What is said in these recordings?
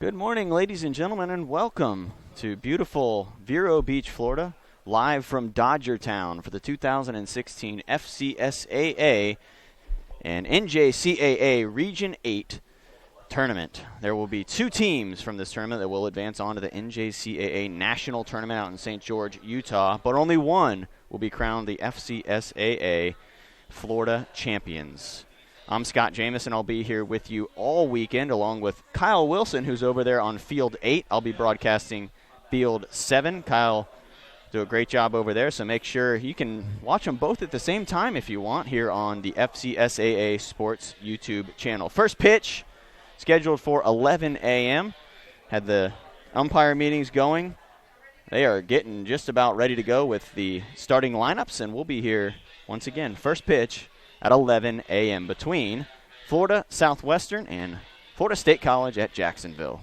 Good morning, ladies and gentlemen, and welcome to beautiful Vero Beach, Florida, live from Dodger Town for the 2016 FCSAA and NJCAA Region 8 tournament. There will be two teams from this tournament that will advance on to the NJCAA National Tournament out in St. George, Utah, but only one will be crowned the FCSAA Florida champions. I'm Scott Jamison. I'll be here with you all weekend along with Kyle Wilson, who's over there on Field 8. I'll be broadcasting Field 7. Kyle do a great job over there, so make sure you can watch them both at the same time if you want here on the FCSAA Sports YouTube channel. First pitch scheduled for 11 a.m. Had the umpire meetings going. They are getting just about ready to go with the starting lineups, and we'll be here once again. First pitch at 11 a.m. between Florida Southwestern and Florida State College at Jacksonville.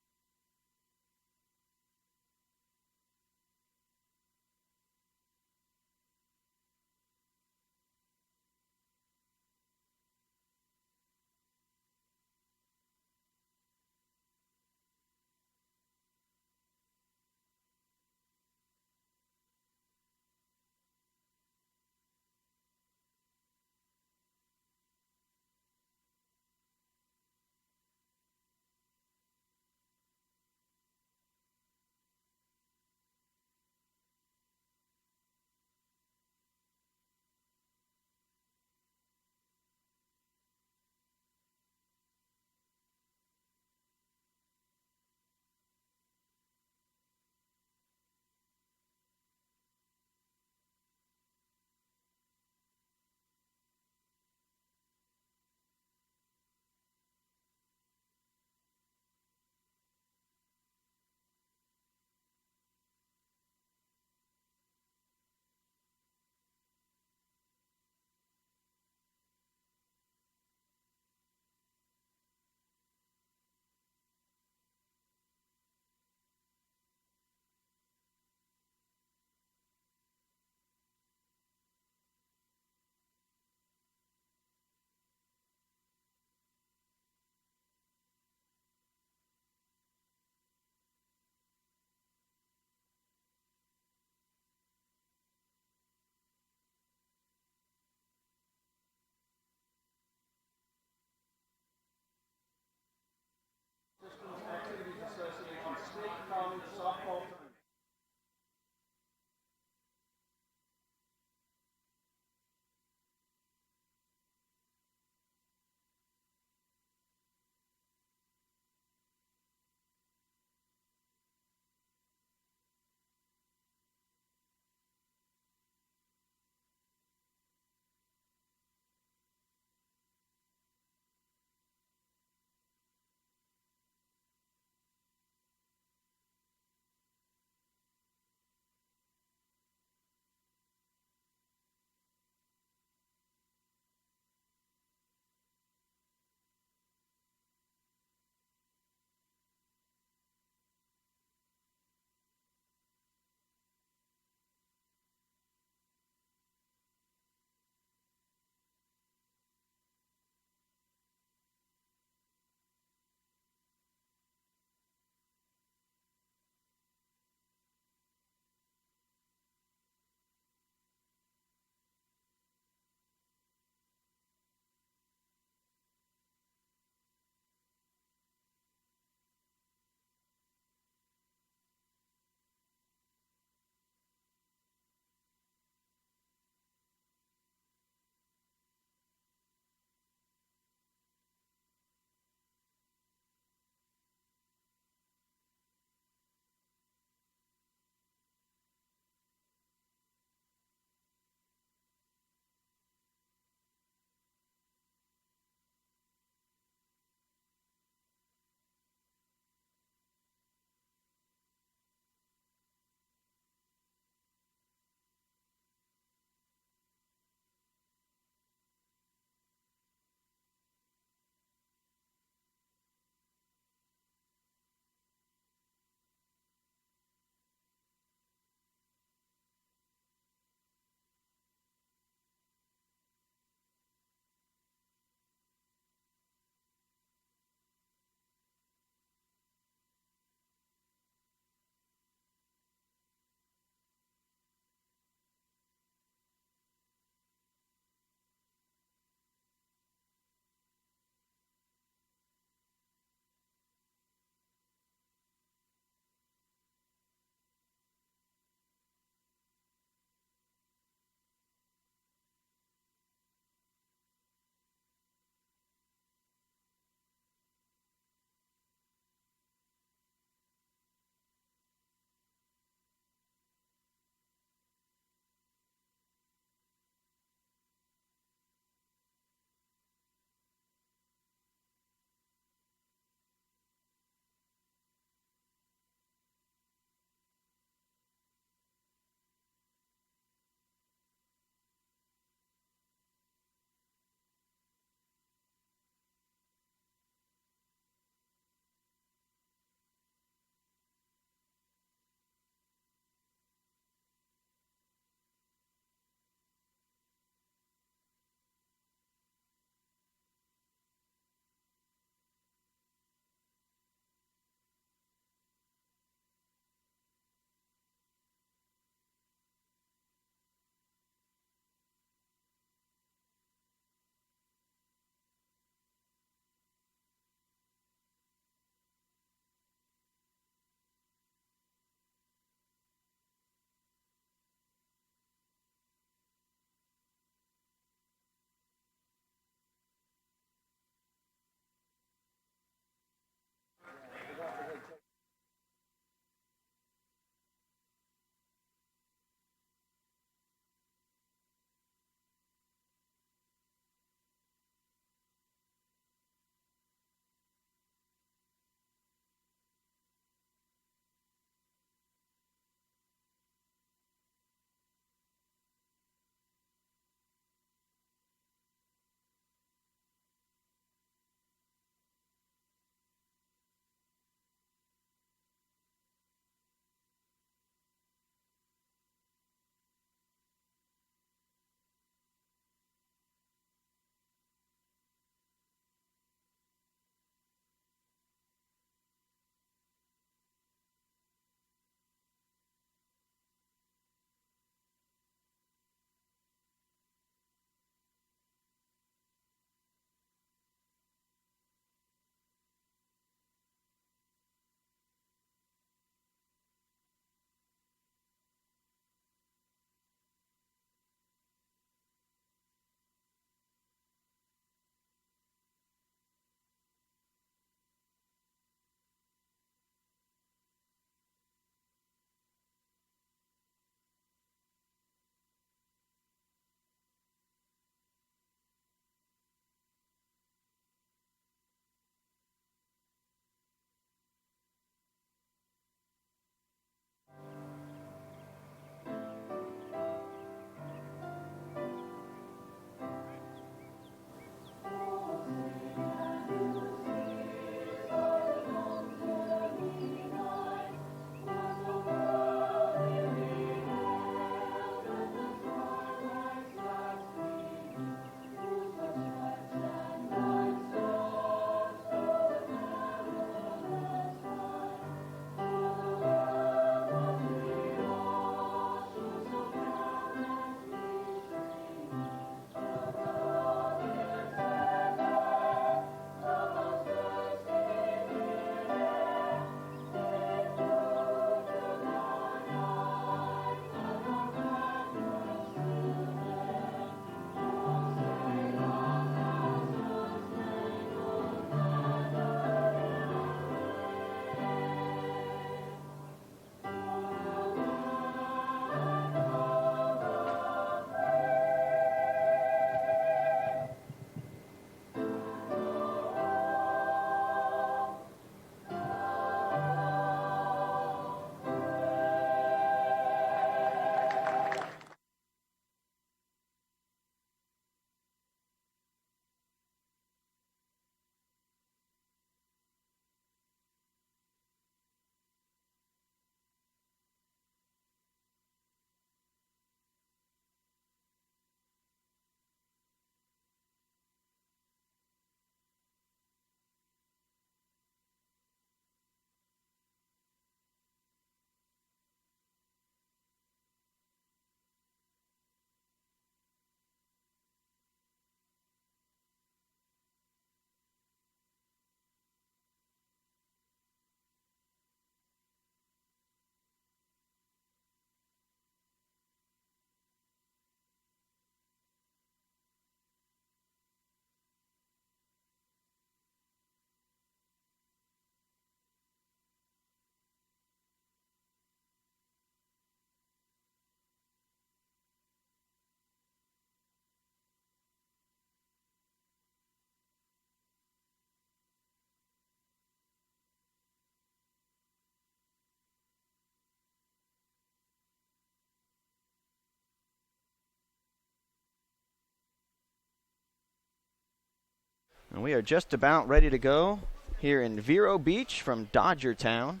And we are just about ready to go here in Vero Beach from Dodger Town.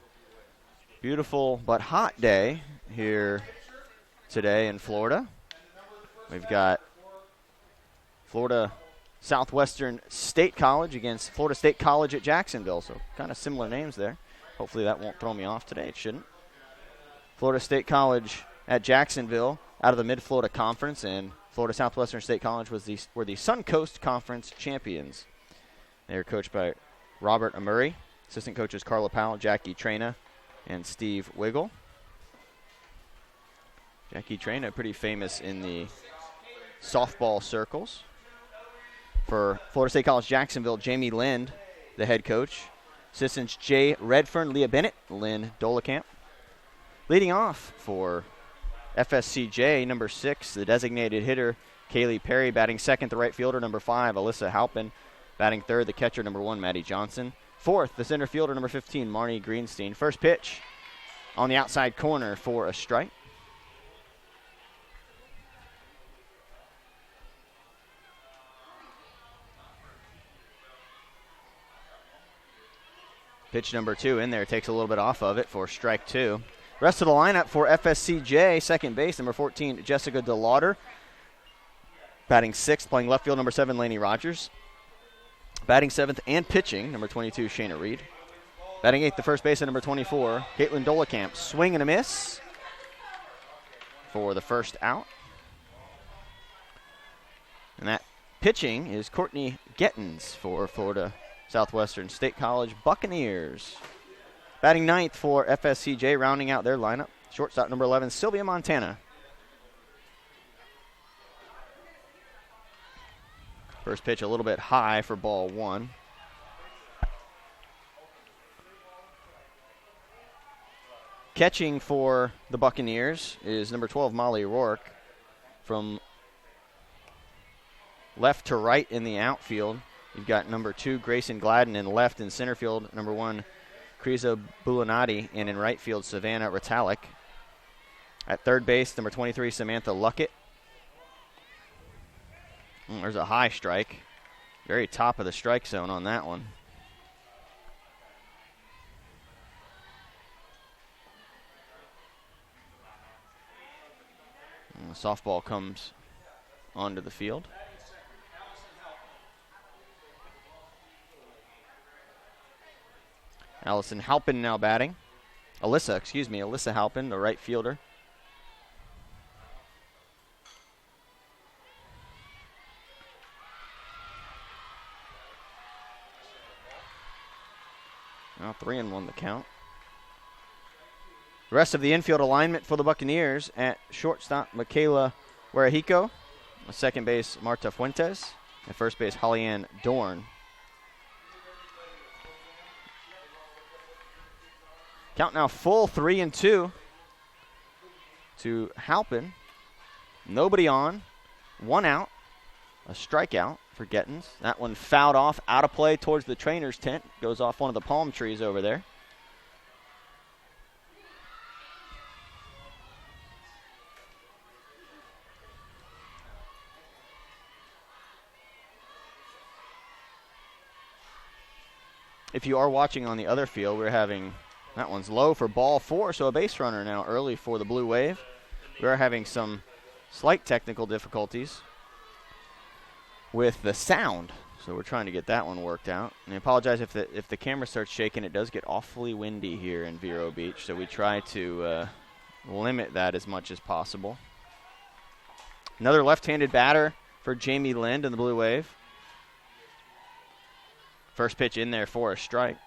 Beautiful but hot day here today in Florida. We've got Florida Southwestern State College against Florida State College at Jacksonville, so kind of similar names there. Hopefully that won't throw me off today. It shouldn't. Florida State College at Jacksonville out of the Mid-Florida Conference, and Florida Southwestern State College were the Suncoast Conference champions. They're coached by Robert Amuri. Assistant coaches Carla Powell, Jackie Trena, and Steve Wiggle. Jackie Trena, pretty famous in the softball circles. For Florida State College Jacksonville, Jamie Lind, the head coach. Assistants Jay Redfern, Leah Bennett, Lynn Dolekamp. Leading off for FSCJ, number 6, the designated hitter, Kaylee Perry. Batting second, the right fielder, number 5, Alyssa Halpin. Batting third, the catcher, number 1, Maddie Johnson. Fourth, the center fielder, number 15, Marnie Greenstein. First pitch on the outside corner for a strike. Pitch number 2 in there, takes a little bit off of it for strike 2. Rest of the lineup for FSCJ, second base, number 14, Jessica DeLauder. Batting 6th, playing left field, number 7, Lainey Rogers. Batting 7th and pitching, number 22, Shayna Reed. Batting 8th, the first baseman, number 24, Caitlin Dolekamp. Swing and a miss for the first out. And that pitching is Courtney Gettins for Florida Southwestern State College Buccaneers. Batting 9th for FSCJ, rounding out their lineup, shortstop number 11, Sylvia Montana. First pitch a little bit high for ball 1. Catching for the Buccaneers is number 12, Molly Rourke. From left to right in the outfield, you've got number 2, Grayson Gladden, in left and center field, number 1, Kriza Bulanati, and in right field, Savannah Ritalik. At third base, number 23, Samantha Luckett. There's a high strike. Very top of the strike zone on that one. And the softball comes onto the field. Allison Halpin now batting. Alyssa Halpin, the right fielder. Now 3-1 the count. The rest of the infield alignment for the Buccaneers: at shortstop, Michaela Warahiko. At second base, Marta Fuentes. At first base, Holly-Ann Dorn. Count now full 3-2 to Halpin. Nobody on. 1 out. A strikeout for Gettins. That one fouled off, out of play towards the trainer's tent. Goes off one of the palm trees over there. If you are watching on the other field, we're having, that one's low for ball 4, so a base runner now early for the Blue Wave. We are having some slight technical difficulties with the sound, so we're trying to get that one worked out. And I apologize if the camera starts shaking. It does get awfully windy here in Vero Beach, so we try to limit that as much as possible. Another left-handed batter for Jamie Lind in the Blue Wave. First pitch in there for a strike.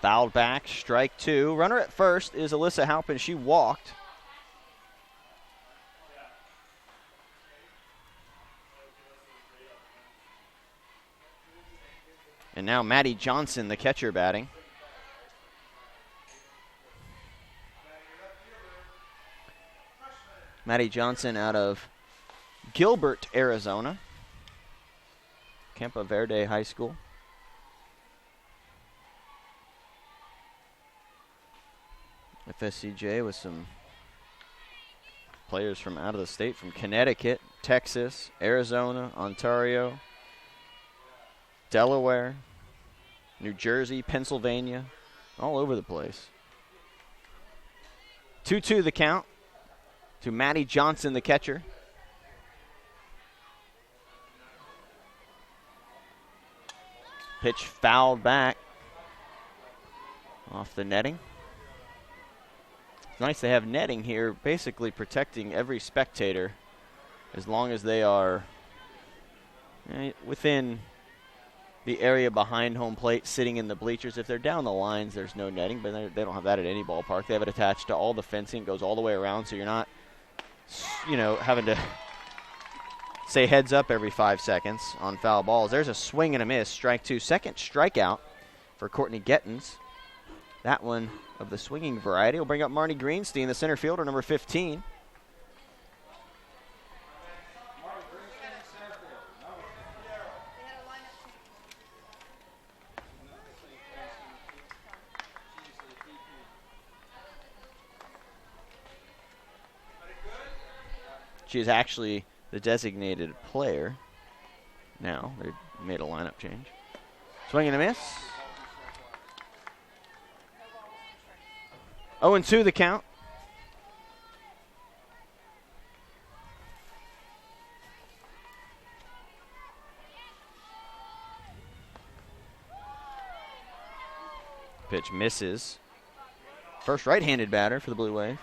Fouled back, strike 2. Runner at first is Alyssa Halpin. She walked. And now Maddie Johnson, the catcher, batting. Maddie Johnson out of Gilbert, Arizona. Campo Verde High School. FSCJ with some players from out of the state, from Connecticut, Texas, Arizona, Ontario, Delaware, New Jersey, Pennsylvania, all over the place. 2-2 the count to Maddie Johnson, the catcher. Pitch fouled back off the netting. It's nice to have netting here, basically protecting every spectator as long as they are within the area behind home plate, sitting in the bleachers. If they're down the lines, there's no netting, but they don't have that at any ballpark. They have it attached to all the fencing. It goes all the way around, so you're not, having to say heads up every 5 seconds on foul balls. There's a swing and a miss, strike two. Second strikeout for Courtney Gettens. That one of the swinging variety will bring up Marnie Greenstein, the center fielder, number 15. She is actually the designated player now. They made a lineup change. Swing and a miss. 0-2 the count. Pitch misses. First right-handed batter for the Blue Wave.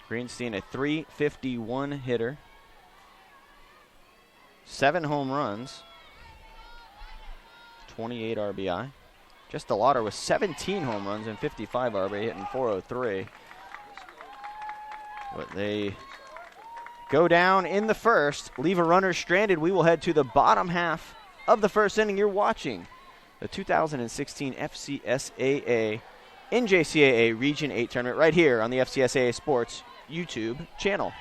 Greenstein, a .351 hitter. 7 home runs. 28 RBI. Just DeLauder with 17 home runs and 55 RBI, hitting .403. But they go down in the first, leave a runner stranded. We will head to the bottom half of the first inning. You're watching the 2016 FCSAA NJCAA Region 8 tournament right here on the FCSAA Sports YouTube channel.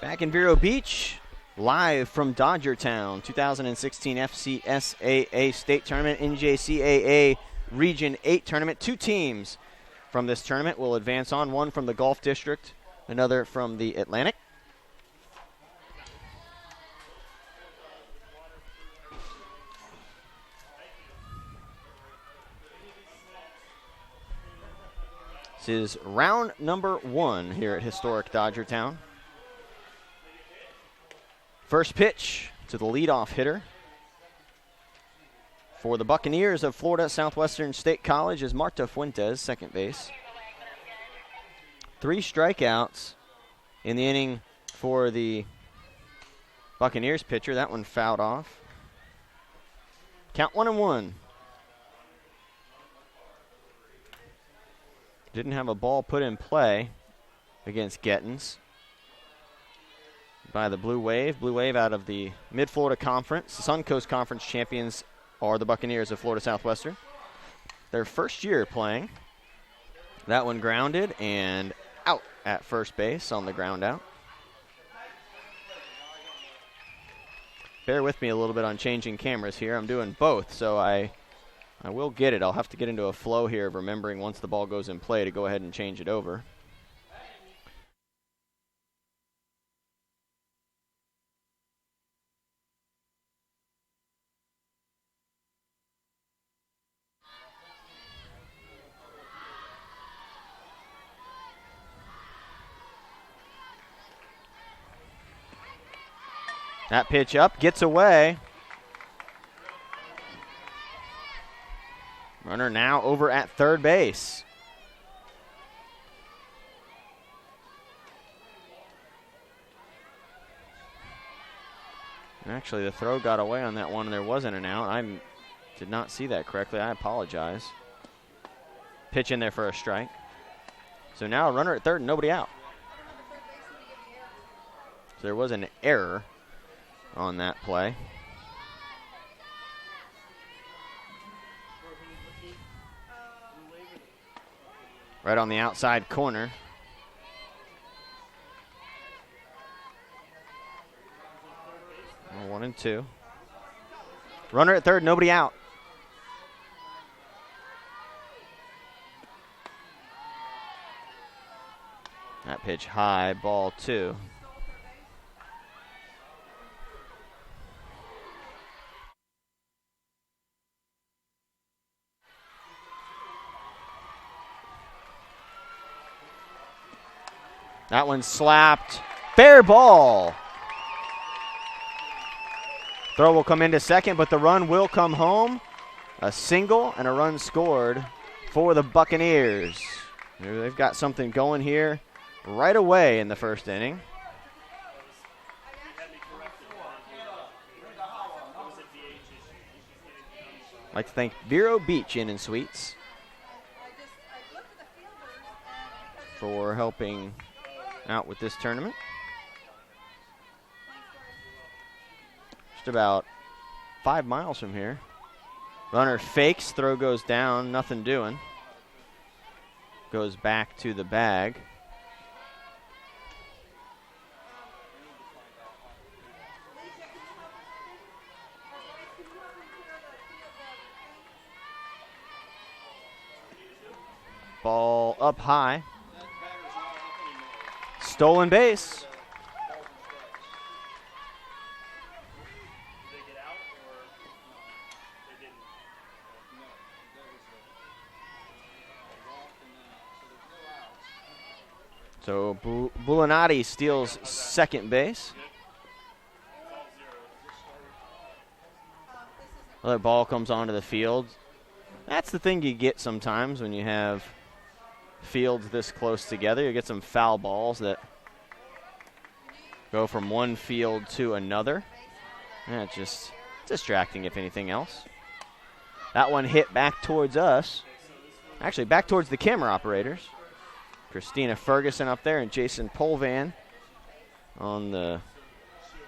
Back in Vero Beach, live from Dodgertown, 2016 FCSAA State Tournament, NJCAA Region 8 Tournament. 2 teams from this tournament will advance on, one from the Gulf District, another from the Atlantic. This is round number 1 here at historic Dodgertown. First pitch to the leadoff hitter for the Buccaneers of Florida Southwestern State College is Marta Fuentes, second base. 3 strikeouts in the inning for the Buccaneers pitcher. That one fouled off. Count 1-1. Didn't have a ball put in play against Gettens. by the Blue Wave. Blue Wave out of the Mid-Florida Conference. The Suncoast Conference champions are the Buccaneers of Florida Southwestern. Their first year playing. That one grounded and out at first base on the ground out. Bear with me a little bit on changing cameras here. I'm doing both, so I will get it. I'll have to get into a flow here of remembering once the ball goes in play to go ahead and change it over. That pitch up, gets away. Runner now over at third base. Actually, the throw got away on that one, and there wasn't an out. I did not see that correctly. I apologize. Pitch in there for a strike. So now a runner at third and nobody out. So there was an error on that play. Right on the outside corner. Well, 1-2. Runner at third, nobody out. That pitch high, ball 2. That one slapped. Fair ball. Throw will come into second, but the run will come home. A single and a run scored for the Buccaneers. They've got something going here right away in the first inning. I'd like to thank Vero Beach Inn and Suites for helping out with this tournament. Just about 5 miles from here. Runner fakes, throw goes down, nothing doing. Goes back to the bag. Ball up high. Stolen base. So Bulanati steals second base. Another ball comes onto the field. That's the thing you get sometimes when you have fields this close together. You get some foul balls that go from one field to another. Yeah, it's just distracting if anything else. That one hit back towards us. Actually, back towards the camera operators. Christina Ferguson up there and Jason Polvan on the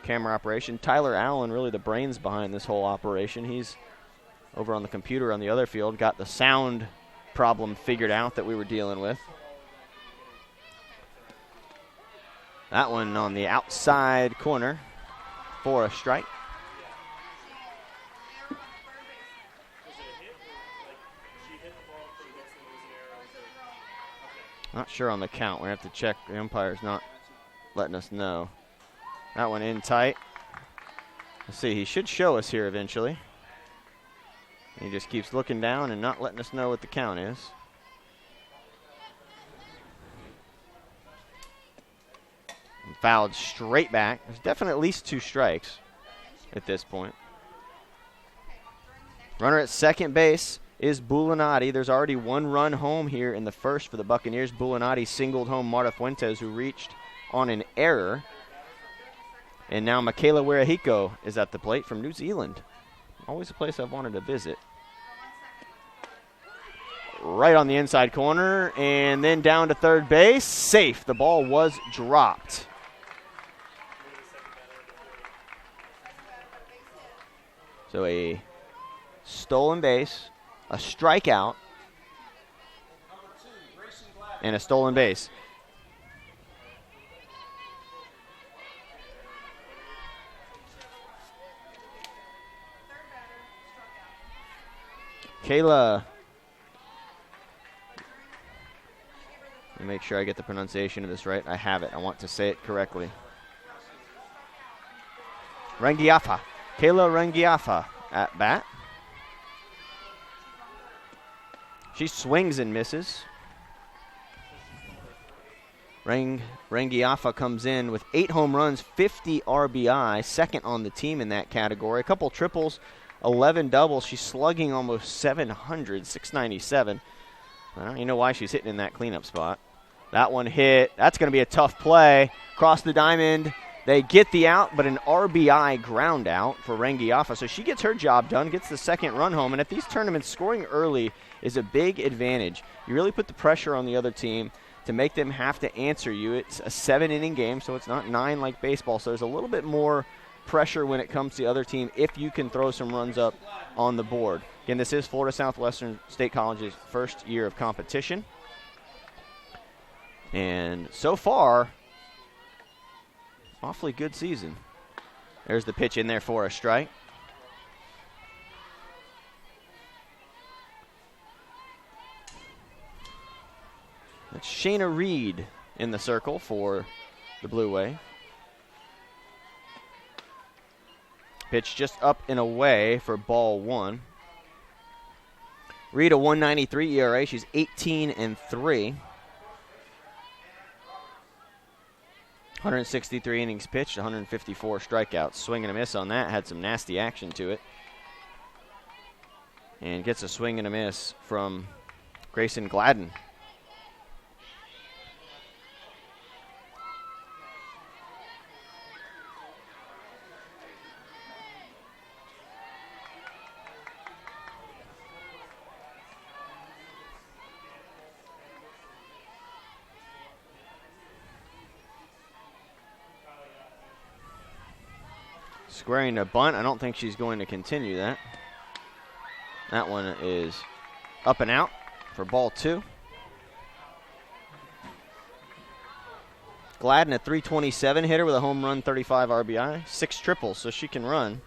camera operation. Tyler Allen, really the brains behind this whole operation. He's over on the computer on the other field, got the sound problem figured out that we were dealing with. That one on the outside corner for a strike. Not sure on the count. We have to check. The umpire's not letting us know. That one in tight. Let's see. He should show us here eventually. He just keeps looking down and not letting us know what the count is. And fouled straight back. There's definitely at least 2 strikes at this point. Runner at second base is Bulanati. There's already 1 run home here in the first for the Buccaneers. Bulanati singled home Marta Fuentes, who reached on an error. And now Michaela Werahiko is at the plate from New Zealand. Always a place I've wanted to visit. Right on the inside corner, and then down to third base. Safe. The ball was dropped. So a stolen base, a strikeout, and a stolen base. Kayla, let me make sure I get the pronunciation of this right. I have it. I want to say it correctly. Rangiafa. Kayla Rangiafa at bat. She swings and misses. Rangiafa comes in with 8 home runs, 50 RBI, second on the team in that category. A couple triples, 11 doubles. She's slugging almost 700, 697. I don't even know why she's hitting in that cleanup spot. That one hit. That's going to be a tough play. Cross the diamond. They get the out, but an RBI ground out for Rangiafa. So she gets her job done, gets the second run home. And at these tournaments, scoring early is a big advantage. You really put the pressure on the other team to make them have to answer you. It's a 7-inning game, so it's not 9 like baseball. So there's a little bit more pressure when it comes to the other team if you can throw some runs up on the board. Again, this is Florida Southwestern State College's first year of competition. And so far, awfully good season. There's the pitch in there for a strike. That's Shayna Reed in the circle for the Blue Wave. Pitch just up and away for ball 1. Reed, a 1.93 ERA. She's 18-3. 163 innings pitched, 154 strikeouts. Swing and a miss on that. Had some nasty action to it. And gets a swing and a miss from Grayson Gladden. Squaring a bunt. I don't think she's going to continue that. That one is up and out for ball 2. Gladden, a 327 hitter with a home run, 35 RBI, 6 triples, so she can run.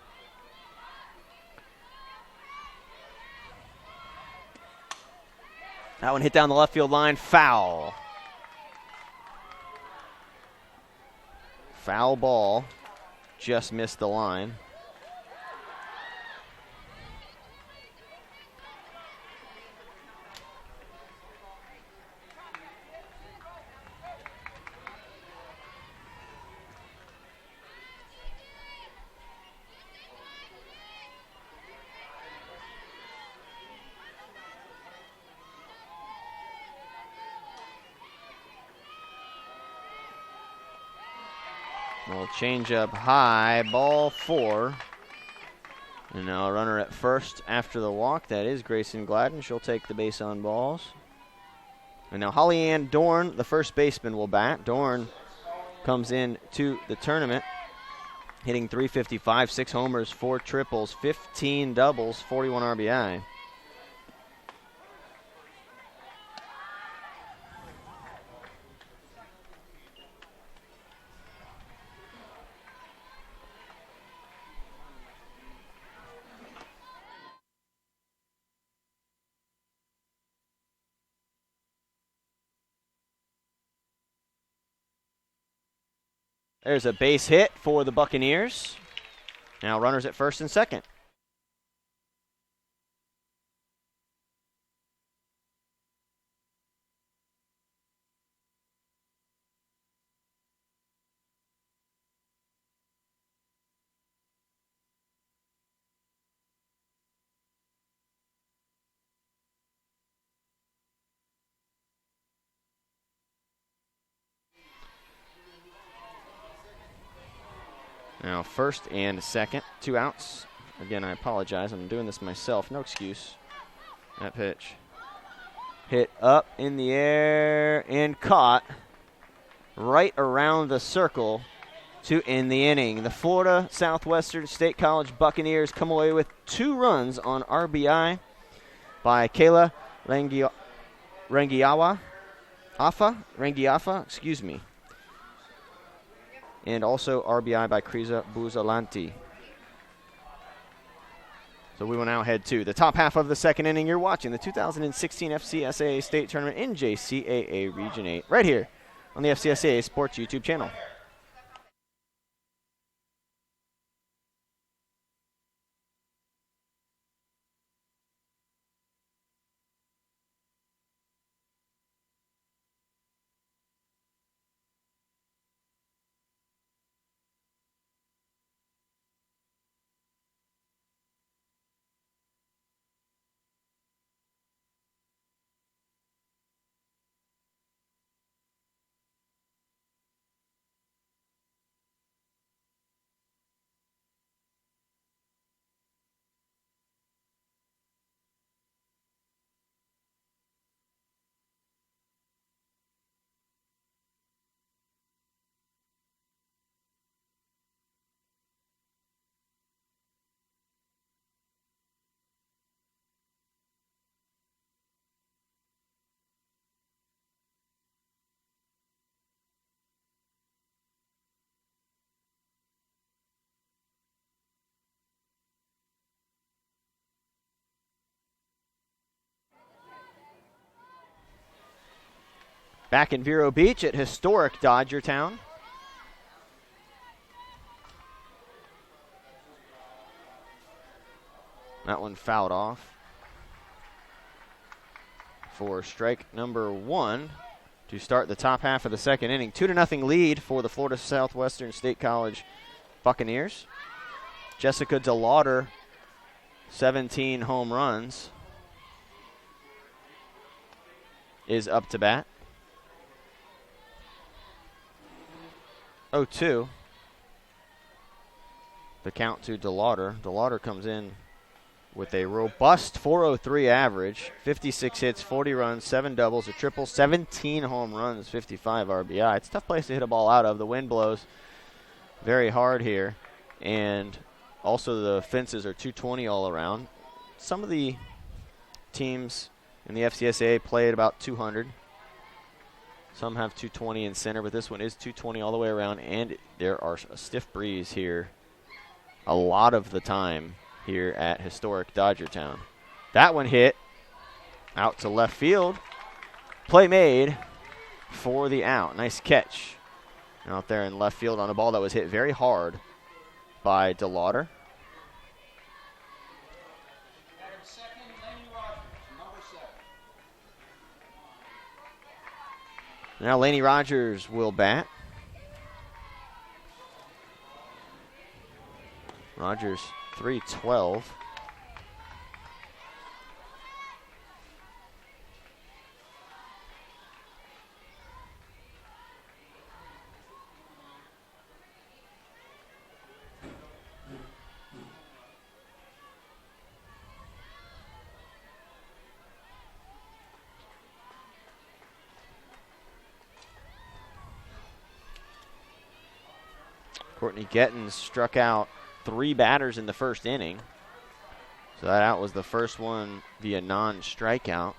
That one hit down the left field line, foul. Foul ball. Just missed the line. We'll change up high, ball 4. And now a runner at first after the walk. That is Grayson Gladden. She'll take the base on balls. And now Holly Ann Dorn, the first baseman, will bat. Dorn comes in to the tournament, hitting .355, 6 homers, 4 triples, 15 doubles, 41 RBI. There's a base hit for the Buccaneers. Now runners at first and second. Now first and second, 2 outs. Again, I apologize. I'm doing this myself. No excuse. That pitch. Hit up in the air and caught right around the circle to end the inning. The Florida Southwestern State College Buccaneers come away with 2 runs on RBI by Kayla Rangiafa, and also RBI by Kriza Buzalanti. So we will now head to the top half of the second inning. You're watching the 2016 FCSAA State Tournament NJCAA Region 8 right here on the FCSAA Sports YouTube channel. Back in Vero Beach at historic Dodger Town. That one fouled off for strike number 1 to start the top half of the second inning. 2-0 lead for the Florida Southwestern State College Buccaneers. Jessica DeLauder, 17 home runs, is up to bat. 0-2. The count to DeLauder. DeLauder comes in with a robust .403 average, 56 hits, 40 runs, 7 doubles, a triple, 17 home runs, 55 RBI. It's a tough place to hit a ball out of. The wind blows very hard here, and also the fences are 220 all around. Some of the teams in the FCSAA play at about 200. Some have 220 in center, but this one is 220 all the way around, and there are a stiff breeze here a lot of the time here at historic Dodger Town. That one hit out to left field. Play made for the out. Nice catch out there in left field on a ball that was hit very hard by DeLauder. Now Laney Rogers will bat. Rogers, 3-12. Courtney Gettins struck out 3 batters in the first inning. So that out was the first one via non-strikeout.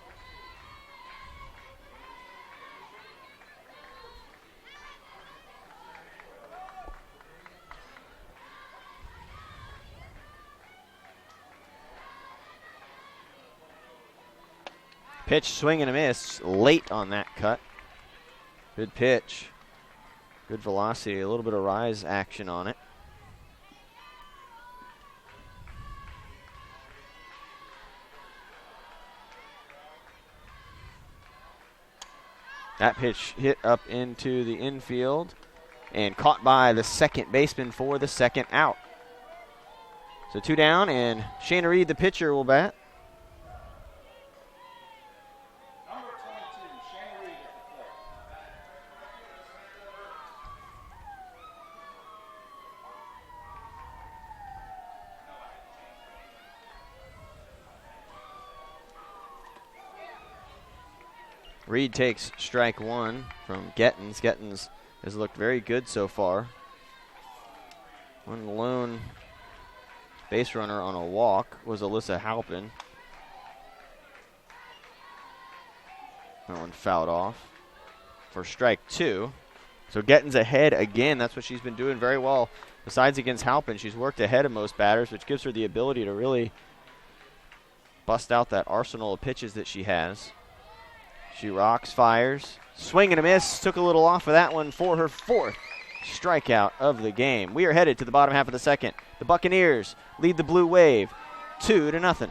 Pitch, swing and a miss late on that cut. Good pitch. Good velocity, a little bit of rise action on it. That pitch hit up into the infield and caught by the second baseman for the second out. So 2 down, and Shayna Reed, the pitcher, will bat. Number 22, Shayna Reed at the plate. Reed takes strike 1 from Gettins. Gettins has looked very good so far One lone base runner on a walk was Alyssa Halpin. That one fouled off for strike 2. So Gettin's ahead again. That's what she's been doing very well. Besides against Halpin, she's worked ahead of most batters, which gives her the ability to really bust out that arsenal of pitches that she has. She rocks, fires, swing and a miss. Took a little off of that one for her 4th strikeout of the game. We are headed to the bottom half of the second. The Buccaneers lead the Blue Wave 2-0.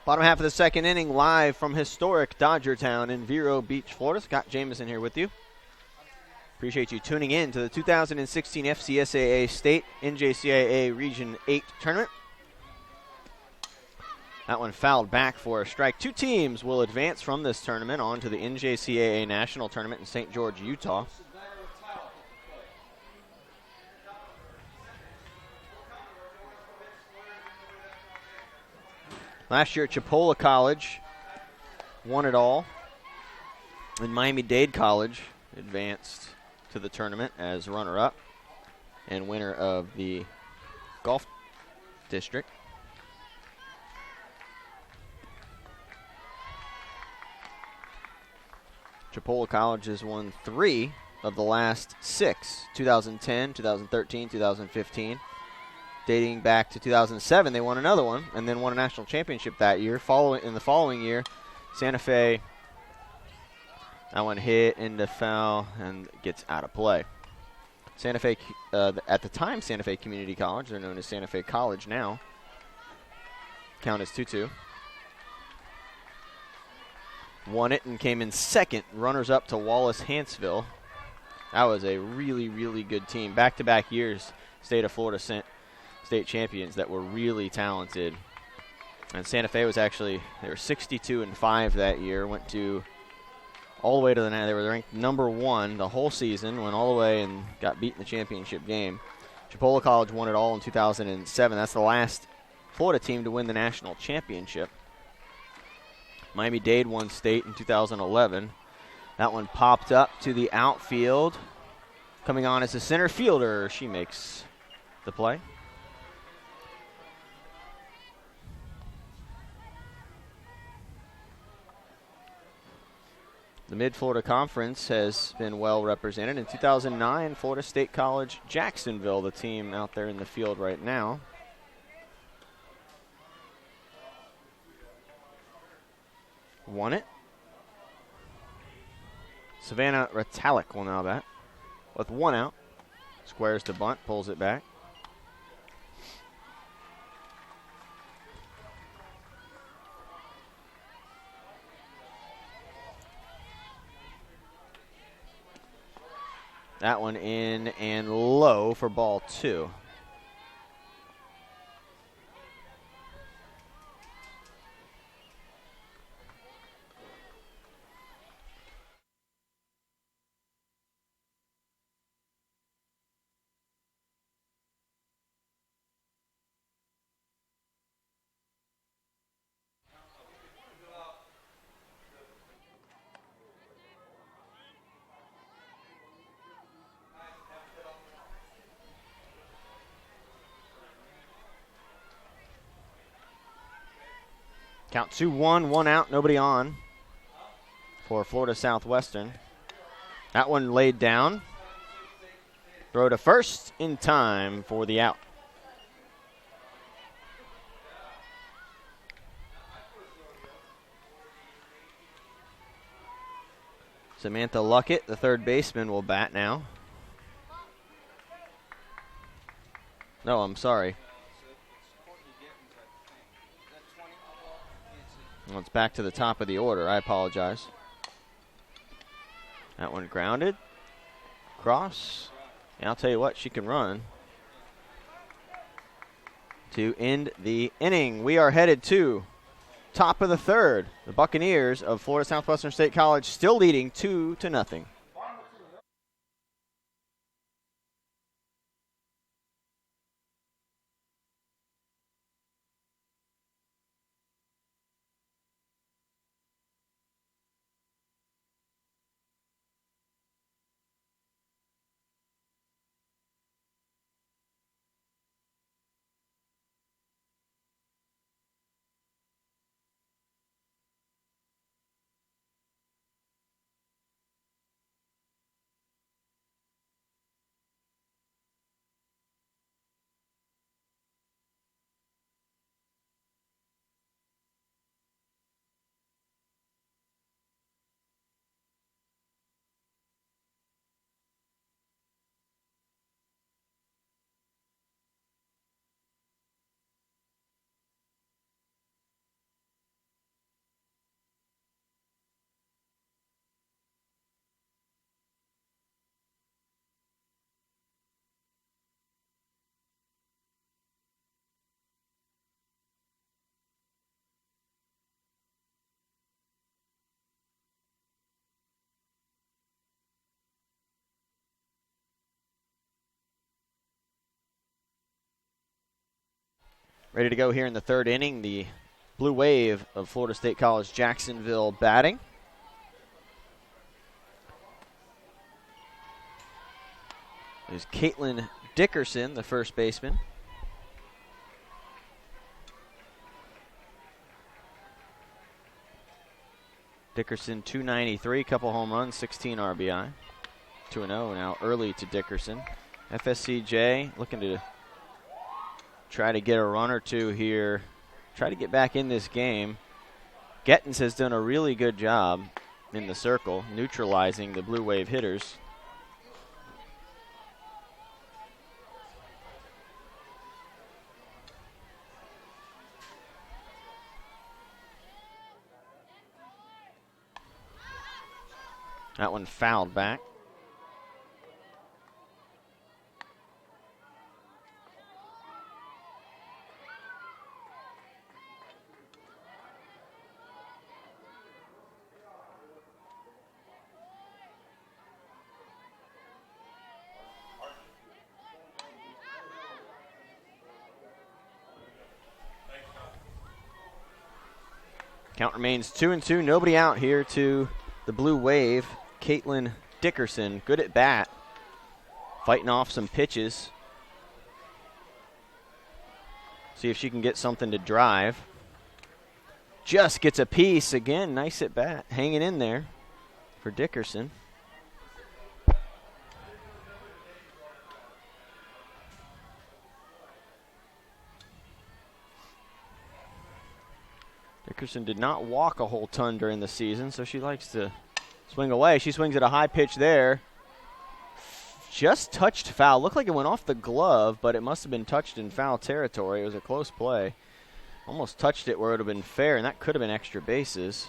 Bottom half of the second inning, live from historic Dodgertown in Vero Beach, Florida. Scott Jameson here with you. Appreciate you tuning in to the 2016 FCSAA State NJCAA Region 8 Tournament. That one fouled back for a strike. 2 teams will advance from this tournament on to the NJCAA National Tournament in St. George, Utah. Last year, Chipola College won it all, and Miami-Dade College advanced to the tournament as runner-up and winner of the Golf District. Chipola College has won 3 of the last 6, 2010, 2013, 2015. Dating back to 2007, they won another one and then won a national championship that year. In the following year, Santa Fe, that one hit into foul and gets out of play. Santa Fe, at the time, Santa Fe Community College, they're known as Santa Fe College now. Count is 2-2. Won it and came in second, runners-up to Wallace-Hanceville. That was a really, really good team. Back-to-back years, state of Florida sent state champions that were really talented. And Santa Fe was actually, they were 62-5 that year, went to all the way to they were ranked number 1 the whole season, went all the way and got beat in the championship game. Chipola College won it all in 2007. That's the last Florida team to win the national championship. Miami-Dade won state in 2011. That one popped up to the outfield. Coming on as a center fielder, she makes the play. The Mid-Florida Conference has been well represented. In 2009, Florida State College, Jacksonville, the team out there in the field right now. Won it. Savannah Ritalik will now bat with 1 out. Squares to bunt, pulls it back. That one in and low for ball 2. Count 2-1, 1 out, nobody on for Florida Southwestern. That one laid down. Throw to first in time for the out. Samantha Luckett, the third baseman, will bat now. No, I'm sorry. Well, it's back to the top of the order. I apologize. That one grounded. Cross. And I'll tell you what, she can run. To end the inning, we are headed to top of the third. The Buccaneers of Florida Southwestern State College still leading 2-0. Ready to go here in the third inning. The Blue Wave of Florida State College Jacksonville batting. There's Caitlin Dickerson, the first baseman. Dickerson, 293, couple home runs, 16 RBI. 2-0 now early to Dickerson. FSCJ looking to try to get a run or two here. Try to get back in this game. Gettens has done a really good job in the circle, neutralizing the Blue Wave hitters. That one fouled back. Count remains 2-2. Nobody out here to the Blue Wave. Caitlin Dickerson, good at bat. Fighting off some pitches. See if she can get something to drive. Just gets a piece again. Nice at bat. Hanging in there for Dickerson. Dickerson did not walk a whole ton during the season, so she likes to swing away. She swings at a high pitch there. Just touched foul. Looked like it went off the glove, but it must have been touched in foul territory. It was a close play. Almost touched it where it would have been fair, and that could have been extra bases.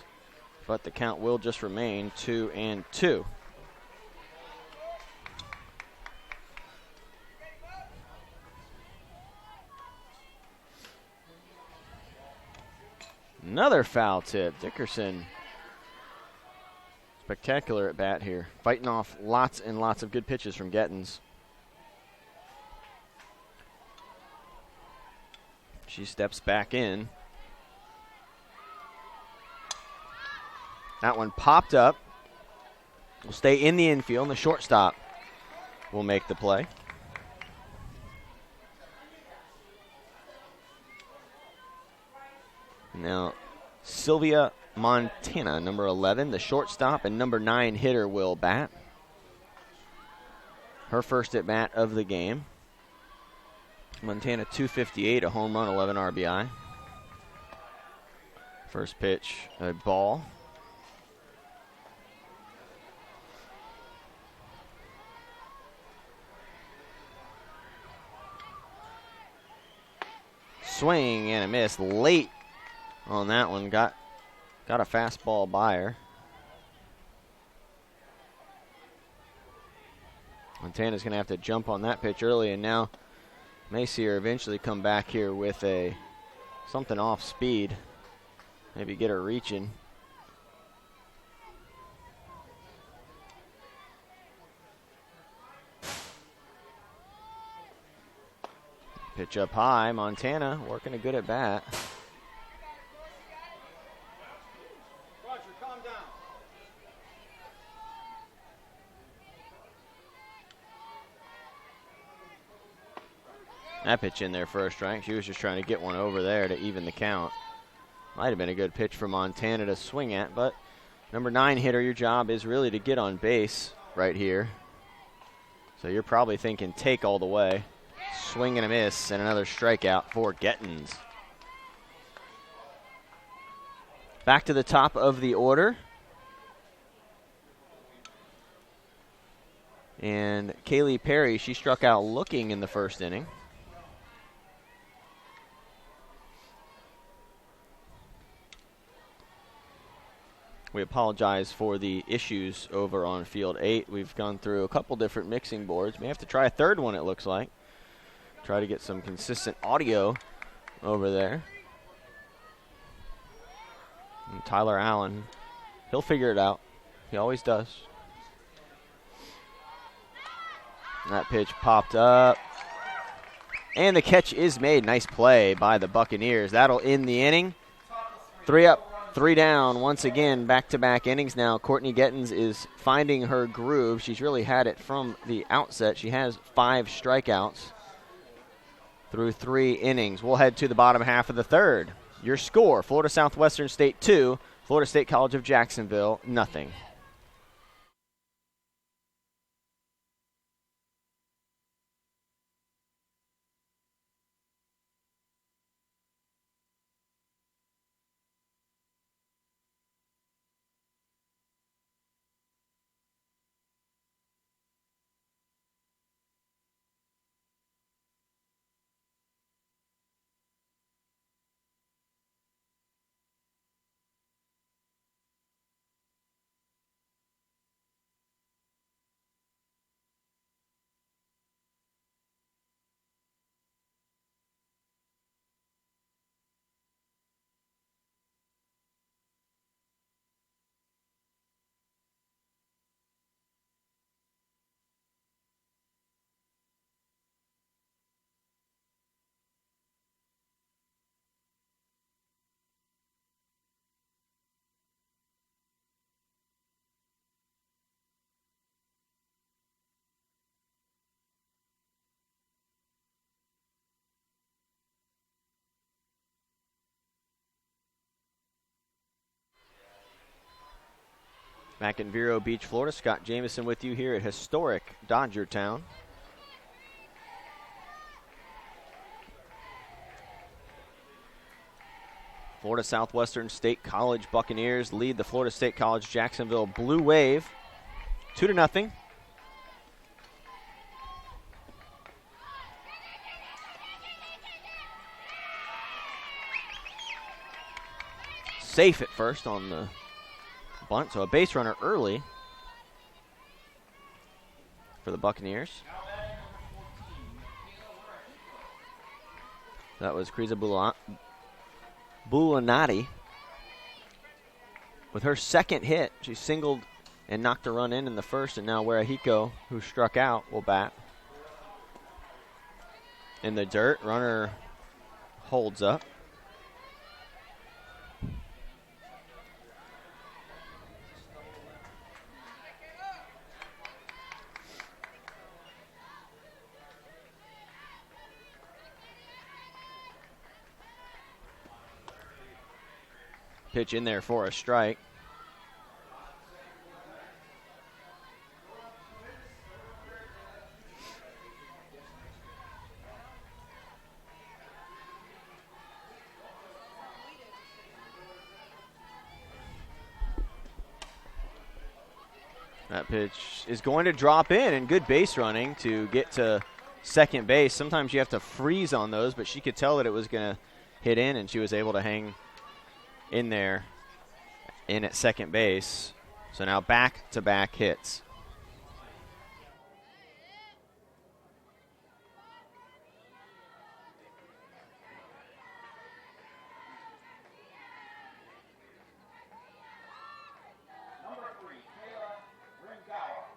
But the count will just remain 2-2. Another foul tip. Dickerson, spectacular at bat here. Fighting off lots and lots of good pitches from Gettins. She steps back in. That one popped up. Will stay in the infield, and the shortstop will make the play. Now, Sylvia Montana, number 11, the shortstop, and number 9 hitter will bat. Her first at bat of the game. Montana 258, a home run, 11 RBI. First pitch, a ball. Swing and a miss late on that one. Got a fastball by her. Montana's going to have to jump on that pitch early, and now may see her eventually come back here with something off speed. Maybe get her reaching. Pitch up high. Montana working a good at bat. Roger, calm down. That pitch in there for a strike. She was just trying to get one over there to even the count. Might have been a good pitch for Montana to swing at, but number 9 hitter, your job is really to get on base right here. So you're probably thinking take all the way. Swing and a miss, and another strikeout for Gettins. Back to the top of the order. And Kaylee Perry, she struck out looking in the first inning. We apologize for the issues over on field 8. We've gone through a couple different mixing boards. May have to try a third one, it looks like. Try to get some consistent audio over there. And Tyler Allen, he'll figure it out. He always does. And that pitch popped up. And the catch is made. Nice play by the Buccaneers. That'll end the inning. 3 up, 3 down. Once again, back-to-back innings now. Courtney Gettins is finding her groove. She's really had it from the outset. She has 5 strikeouts through 3 innings. We'll head to the bottom half of the third. Your score, Florida Southwestern State 2, Florida State College of Jacksonville, nothing. Back in Vero Beach, Florida, Scott Jamieson with you here at historic Dodger Town. Florida Southwestern State College Buccaneers lead the Florida State College Jacksonville Blue Wave 2-0. Safe at first on the bunt, so a base runner early for the Buccaneers. That was Kriza Bulanati with her second hit. She singled and knocked a run in the first, and now Werehiko, who struck out, will bat. In the dirt, runner holds up. Pitch in there for a strike. That pitch is going to drop in, and good base running to get to second base. Sometimes you have to freeze on those, but she could tell that it was going to hit in, and she was able to hang in there in at second base. So now back-to-back hits. Number 3, Kayla Rengawa.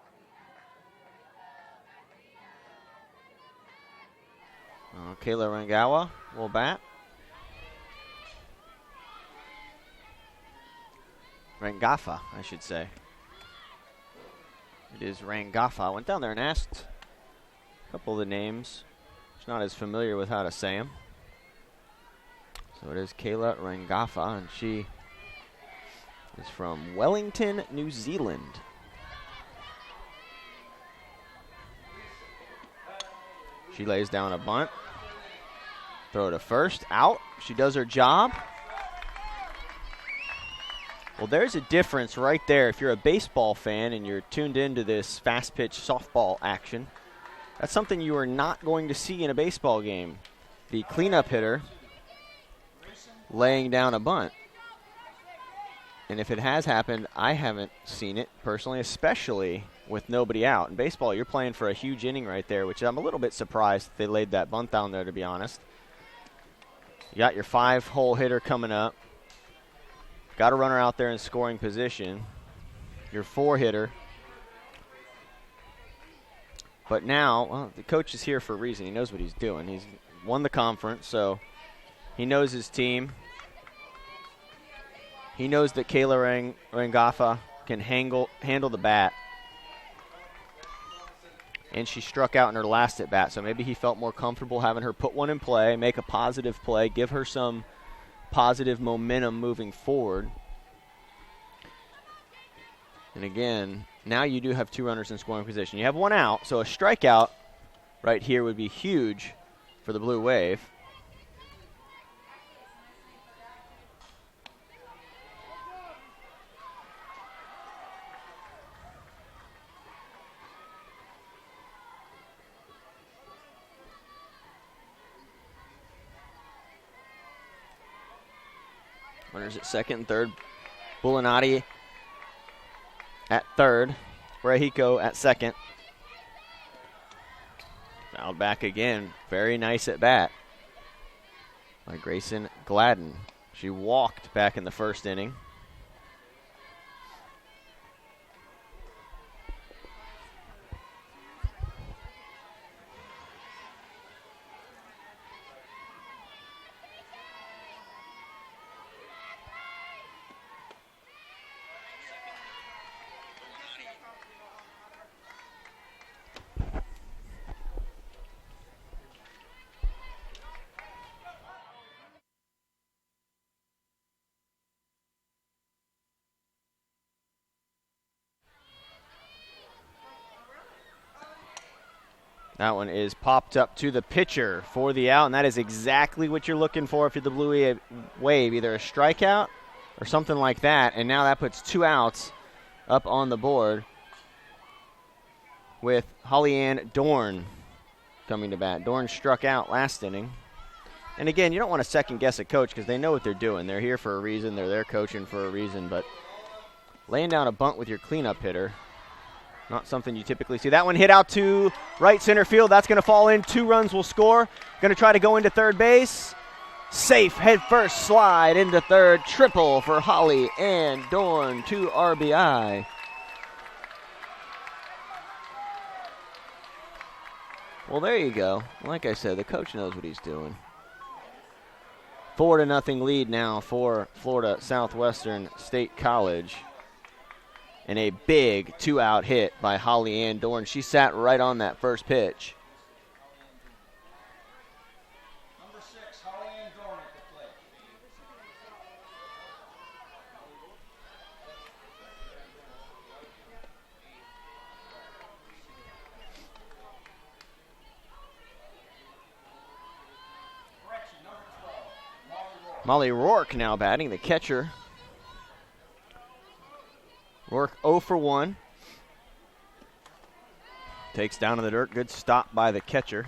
Kayla Rangawa will bat. Rangafa, I should say. It is Rangafa. I went down there and asked a couple of the names. She's not as familiar with how to say them. So it is Kayla Rangafa, and she is from Wellington, New Zealand. She lays down a bunt. Throw to first, out. She does her job. Well, there's a difference right there. If you're a baseball fan and you're tuned into this fast pitch softball action, that's something you are not going to see in a baseball game. The cleanup hitter laying down a bunt. And if it has happened, I haven't seen it personally, especially with nobody out. In baseball, you're playing for a huge inning right there, which I'm a little bit surprised they laid that bunt down there, to be honest. You got your 5-hole hitter coming up. Got a runner out there in scoring position. Your 4-hitter. But now, well, the coach is here for a reason. He knows what he's doing. He's won the conference, so he knows his team. He knows that Kayla Rangafa can handle the bat. And she struck out in her last at bat, so maybe he felt more comfortable having her put one in play, make a positive play, give her some positive momentum moving forward. And again, now you do have 2 runners in scoring position. You have 1 out, so a strikeout right here would be huge for the Blue Wave. Runners at second and third. Bulanati at third. Werehiko at second. Fouled back again. Very nice at bat by Grayson Gladden. She walked back in the first inning. That one is popped up to the pitcher for the out, and that is exactly what you're looking for if you're the Blue Wave, either a strikeout or something like that. And now that puts 2 outs up on the board with Holly-Ann Dorn coming to bat. Dorn struck out last inning. And again, you don't want to second-guess a coach because they know what they're doing. They're here for a reason. They're there coaching for a reason. But laying down a bunt with your cleanup hitter, not something you typically see. That one hit out to right center field. That's going to fall in. 2 runs will score. Going to try to go into third base. Safe head first slide into third. Triple for Holly Ann Dorn, 2 RBI. Well, there you go. Like I said, the coach knows what he's doing. 4-0 lead now for Florida Southwestern State College. And a big 2-out hit by Holly Ann Dorn. She sat right on that first pitch. Number 6, Holly Ann Dorn at the plate. Correction, number 12, Molly Rourke now batting, the catcher. Rourke 0 for 1. Takes down to the dirt. Good stop by the catcher.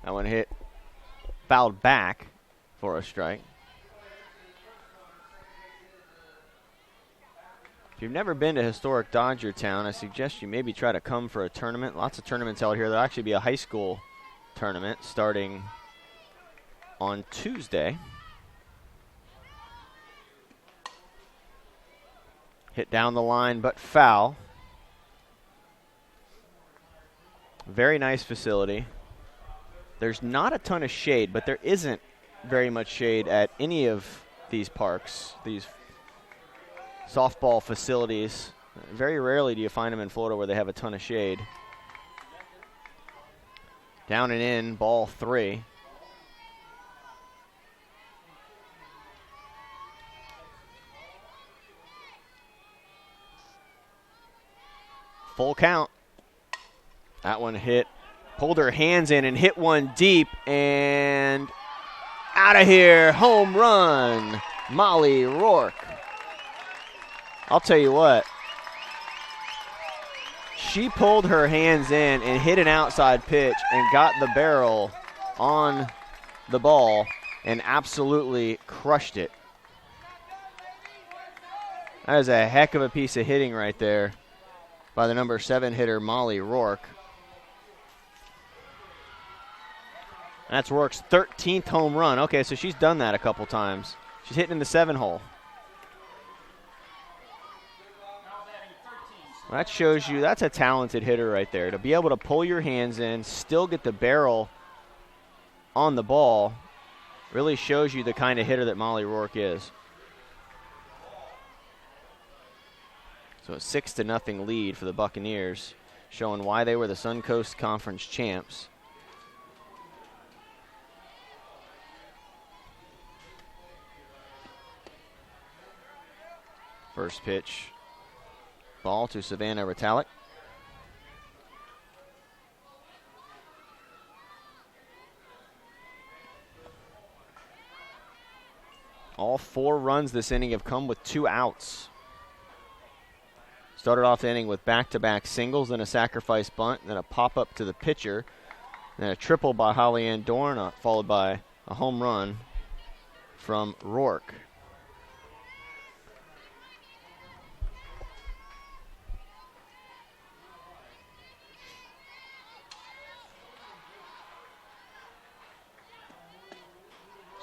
That one hit, fouled back for a strike. If you've never been to historic Dodger Town, I suggest you maybe try to come for a tournament. Lots of tournaments out here. There'll actually be a high school tournament starting on Tuesday. Hit down the line, but foul. Very nice facility. There's not a ton of shade, but there isn't very much shade at any of these parks, these softball facilities. Very rarely do you find them in Florida where they have a ton of shade. Down and in, ball 3. Full count. That one hit, pulled her hands in and hit one deep, and out of here, home run, Molly Rourke. I'll tell you what, she pulled her hands in and hit an outside pitch and got the barrel on the ball and absolutely crushed it. That is a heck of a piece of hitting right there by the number 7 hitter, Molly Rourke. That's Rourke's 13th home run. Okay, so she's done that a couple times. She's hitting in the 7 hole. Well, that shows you that's a talented hitter right there. To be able to pull your hands in, still get the barrel on the ball, really shows you the kind of hitter that Molly Rourke is. So a 6-0 lead for the Buccaneers, showing why they were the Suncoast Conference champs. First pitch, ball to Savannah Ritalik. All 4 runs this inning have come with 2 outs. Started off the inning with back-to-back singles, then a sacrifice bunt, then a pop-up to the pitcher, then a triple by Holly Ann Dorn, followed by a home run from Rourke.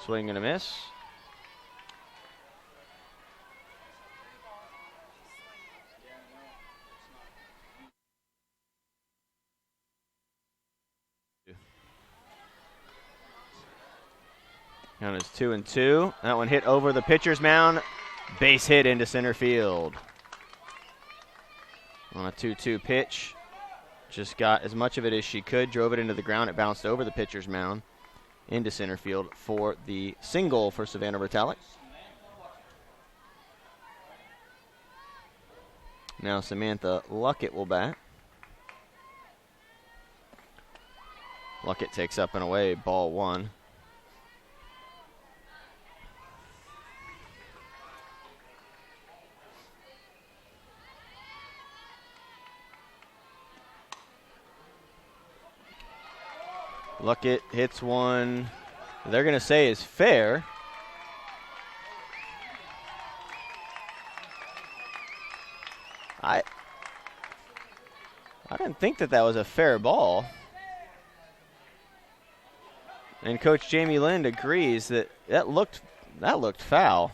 Swing and a miss. Count is 2-2. That one hit over the pitcher's mound. Base hit into center field. On a 2-2 pitch. Just got as much of it as she could. Drove it into the ground. It bounced over the pitcher's mound into center field for the single for Savannah Ritalik. Now Samantha Luckett will bat. Luckett takes up and away, ball 1. Luckett hits one they're going to say is fair. I didn't think that was a fair ball. And Coach Jamie Lind agrees that looked foul.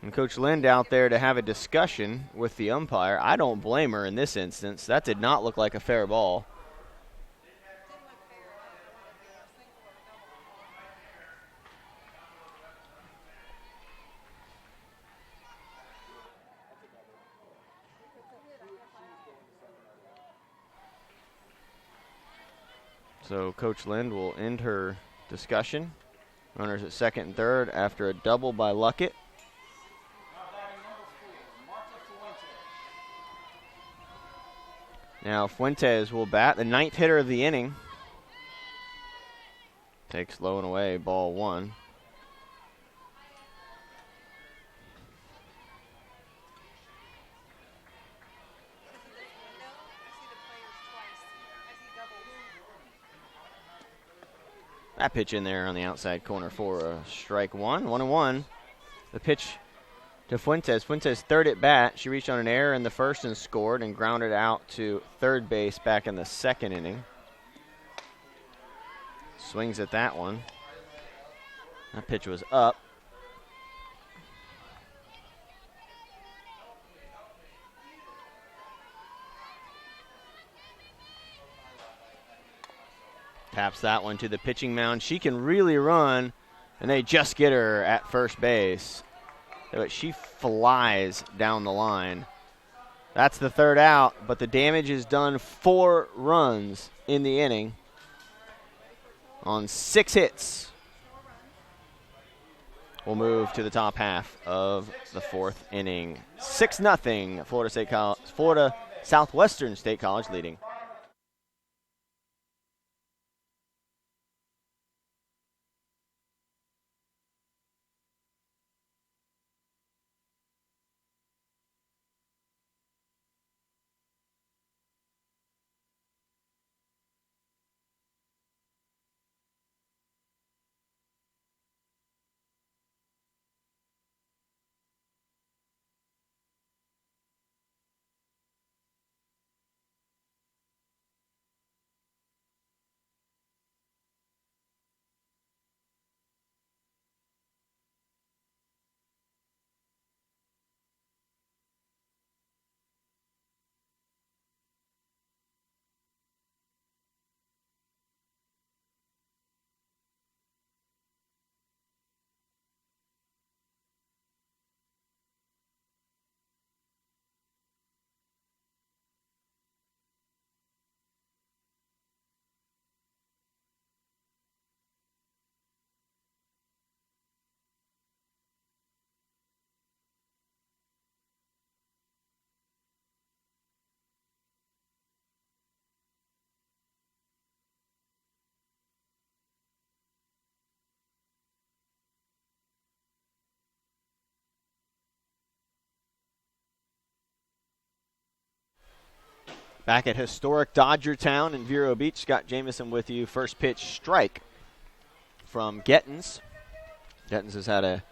And Coach Lind out there to have a discussion with the umpire. I don't blame her in this instance. That did not look like a fair ball. So Coach Lind will end her discussion. Runners at second and third after a double by Luckett. Now Fuentes will bat, the ninth hitter of the inning. Takes low and away, ball one. That pitch in there on the outside corner for a strike one. 1-1. The pitch to Fuentes. Fuentes' third at bat. She reached on an error in the first and scored and grounded out to third base back in the second inning. Swings at that one. That pitch was up. Taps that one to the pitching mound. She can really run, and they just get her at first base. But she flies down the line. That's the third out, but the damage is done. 4 runs in the inning on 6 hits. We'll move to the top half of the fourth inning. 6-0, Florida Southwestern State College leading. Back at historic Dodger Town in Vero Beach, Scott Jamieson with you. First pitch strike from Gettens. Gettens has had a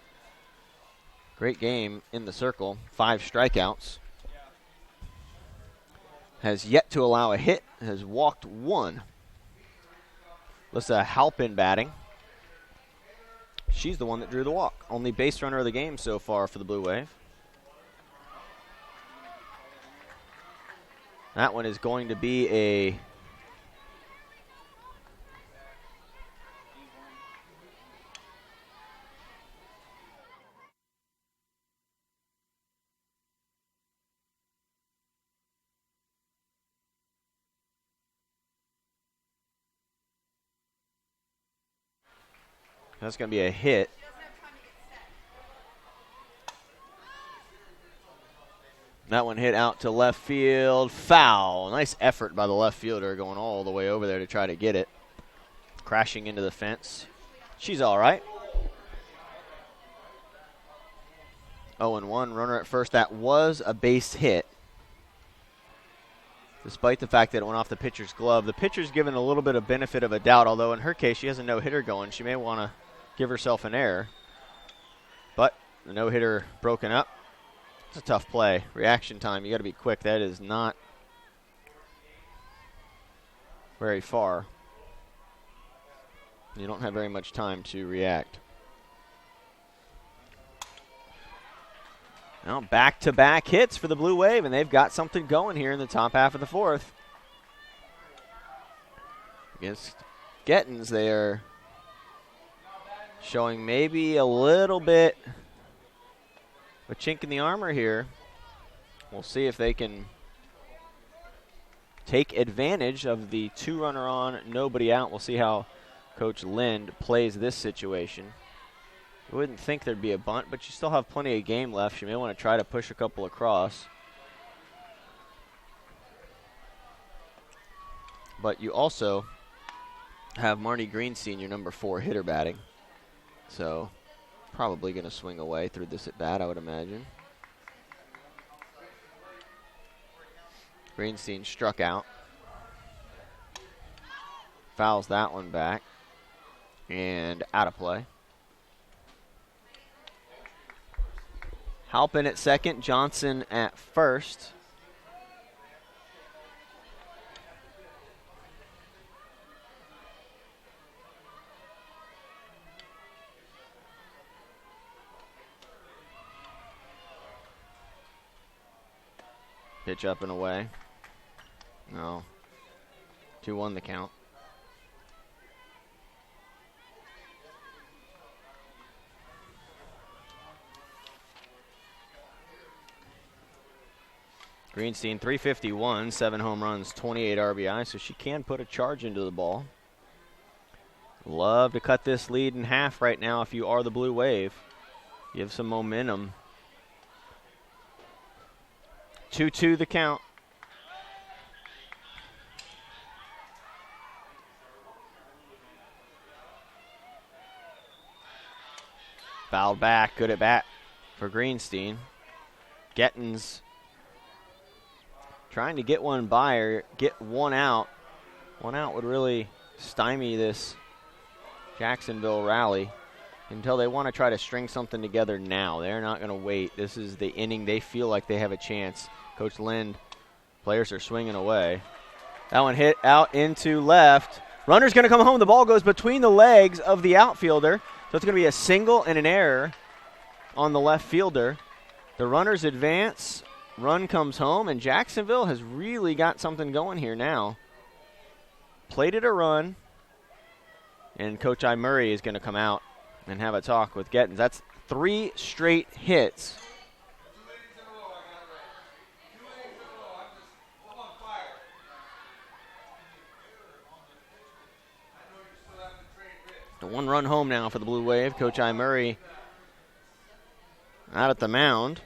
great game in the circle, 5 strikeouts. Has yet to allow a hit, has walked 1. Alyssa Halpin batting. She's the one that drew the walk. Only base runner of the game so far for the Blue Wave. That one is going to be a that's going to be a hit. That one hit out to left field. Foul. Nice effort by the left fielder going all the way over there to try to get it. Crashing into the fence. She's all right. 0-1, runner at first. That was a base hit. Despite the fact that it went off the pitcher's glove. The pitcher's given a little bit of benefit of a doubt, although in her case she has a no-hitter going. She may want to give herself an error. But the no-hitter broken up. It's a tough play. Reaction time, you got to be quick. That is not very far. You don't have very much time to react. Now back-to-back hits for the Blue Wave, and they've got something going here in the top half of the fourth. Against Gettins, they are showing maybe a little bit of a chink in the armor here. We'll see if they can take advantage of the 2-runner on, nobody out. We'll see how Coach Lind plays this situation. You wouldn't think there'd be a bunt, but you still have plenty of game left. You may want to try to push a couple across. But you also have Marnie Greenstein, your number 4 hitter, batting. So probably going to swing away through this at bat, I would imagine. Greenstein struck out. Fouls that one back. And out of play. Halpin at second, Johnson at first. Pitch up and away. No. 2-1 the count. Greenstein, 351, 7 home runs, 28 RBI, so she can put a charge into the ball. Love to cut this lead in half right now if you are the Blue Wave. Give some momentum. 2-2 the count. Fouled back, good at bat for Greenstein. Gettins trying to get one by or get one out. One out would really stymie this Jacksonville rally until they want to try to string something together now. They're not going to wait. This is the inning they feel like they have a chance. Coach Lind, players are swinging away. That one hit out into left. Runner's going to come home. The ball goes between the legs of the outfielder. So it's going to be a single and an error on the left fielder. The runners advance. Run comes home, and Jacksonville has really got something going here now. Plated a run, and Coach I. Murray is going to come out and have a talk with Gettins. That's 3 straight hits. The 1-run home now for the Blue Wave. Coach I. Murray out at the mound.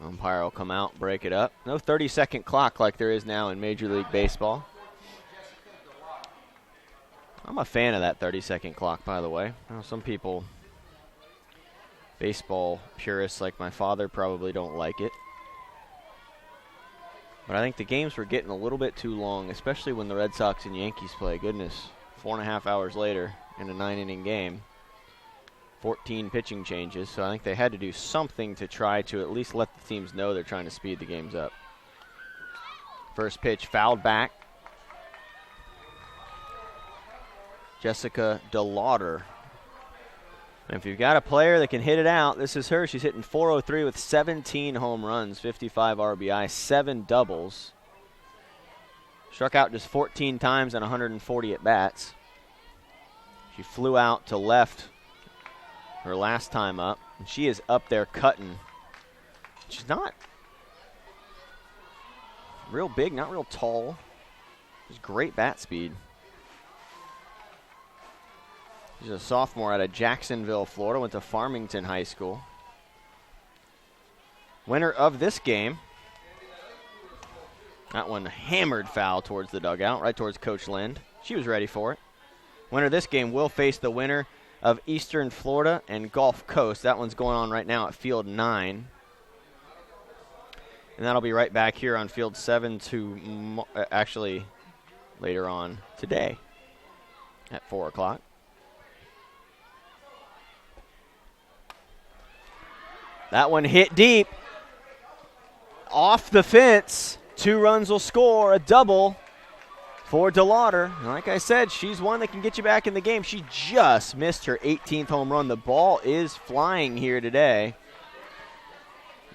Umpire will come out, break it up. No 30-second clock like there is now in Major League Baseball. I'm a fan of that 30-second clock, by the way. Now, some people, baseball purists like my father, probably don't like it. But I think the games were getting a little bit too long, especially when the Red Sox and Yankees play. Goodness, 4.5 hours later in a 9-inning game. 14 pitching changes, so I think they had to do something to try to at least let the teams know they're trying to speed the games up. First pitch fouled back. Jessica DeLauder. And if you've got a player that can hit it out, this is her. She's hitting .403 with 17 home runs, 55 RBI, 7 doubles. Struck out just 14 times on 140 at-bats. She flew out to left her last time up, and she is up there cutting. She's not real big, not real tall. Just great bat speed. She's a sophomore out of Jacksonville, Florida, went to Farmington High School. Winner of this game. That one hammered foul towards the dugout, right towards Coach Lind. She was ready for it. Winner of this game will face the winner of Eastern Florida and Gulf Coast. That one's going on right now at Field 9. And that'll be right back here on Field 7 to actually later on today at 4 o'clock. That one hit deep. Off the fence. 2 runs will score, a double for DeLauder. And like I said, she's one that can get you back in the game. She just missed her 18th home run. The ball is flying here today.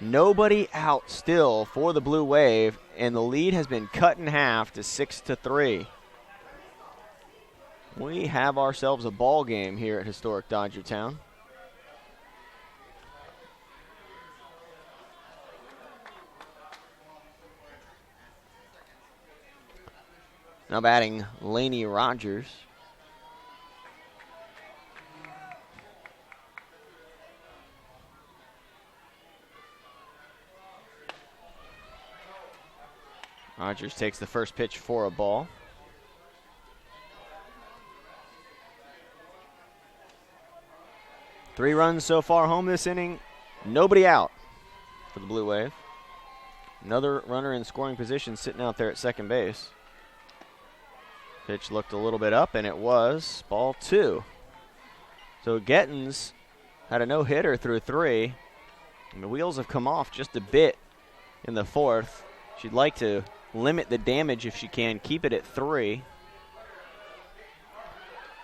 Nobody out still for the Blue Wave, and the lead has been cut in half to 6-3. We have ourselves a ball game here at historic Dodgertown. Now batting Lainey Rogers. Rogers takes the first pitch for a ball. Three runs so far home this inning. Nobody out for the Blue Wave. Another runner in scoring position sitting out there at second base. Pitch looked a little bit up, and it was ball 2. So Gettens had a no-hitter through 3. And the wheels have come off just a bit in the 4th. She'd like to limit the damage if she can, keep it at 3.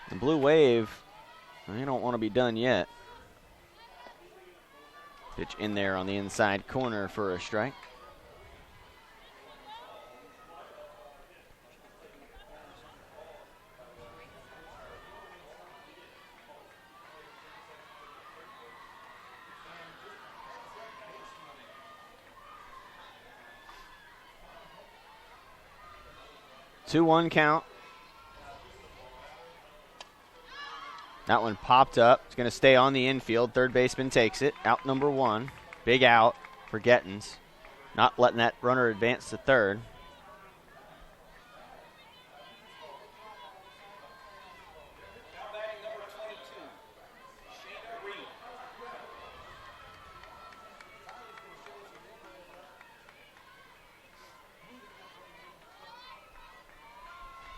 The Blue Wave, they don't want to be done yet. Pitch in there on the inside corner for a strike. Two-one count. That one popped up. It's going to stay on the infield. Third baseman takes it. Out number 1. Big out for Gettens. Not letting that runner advance to third. Now batting number 22, Shayna Reed.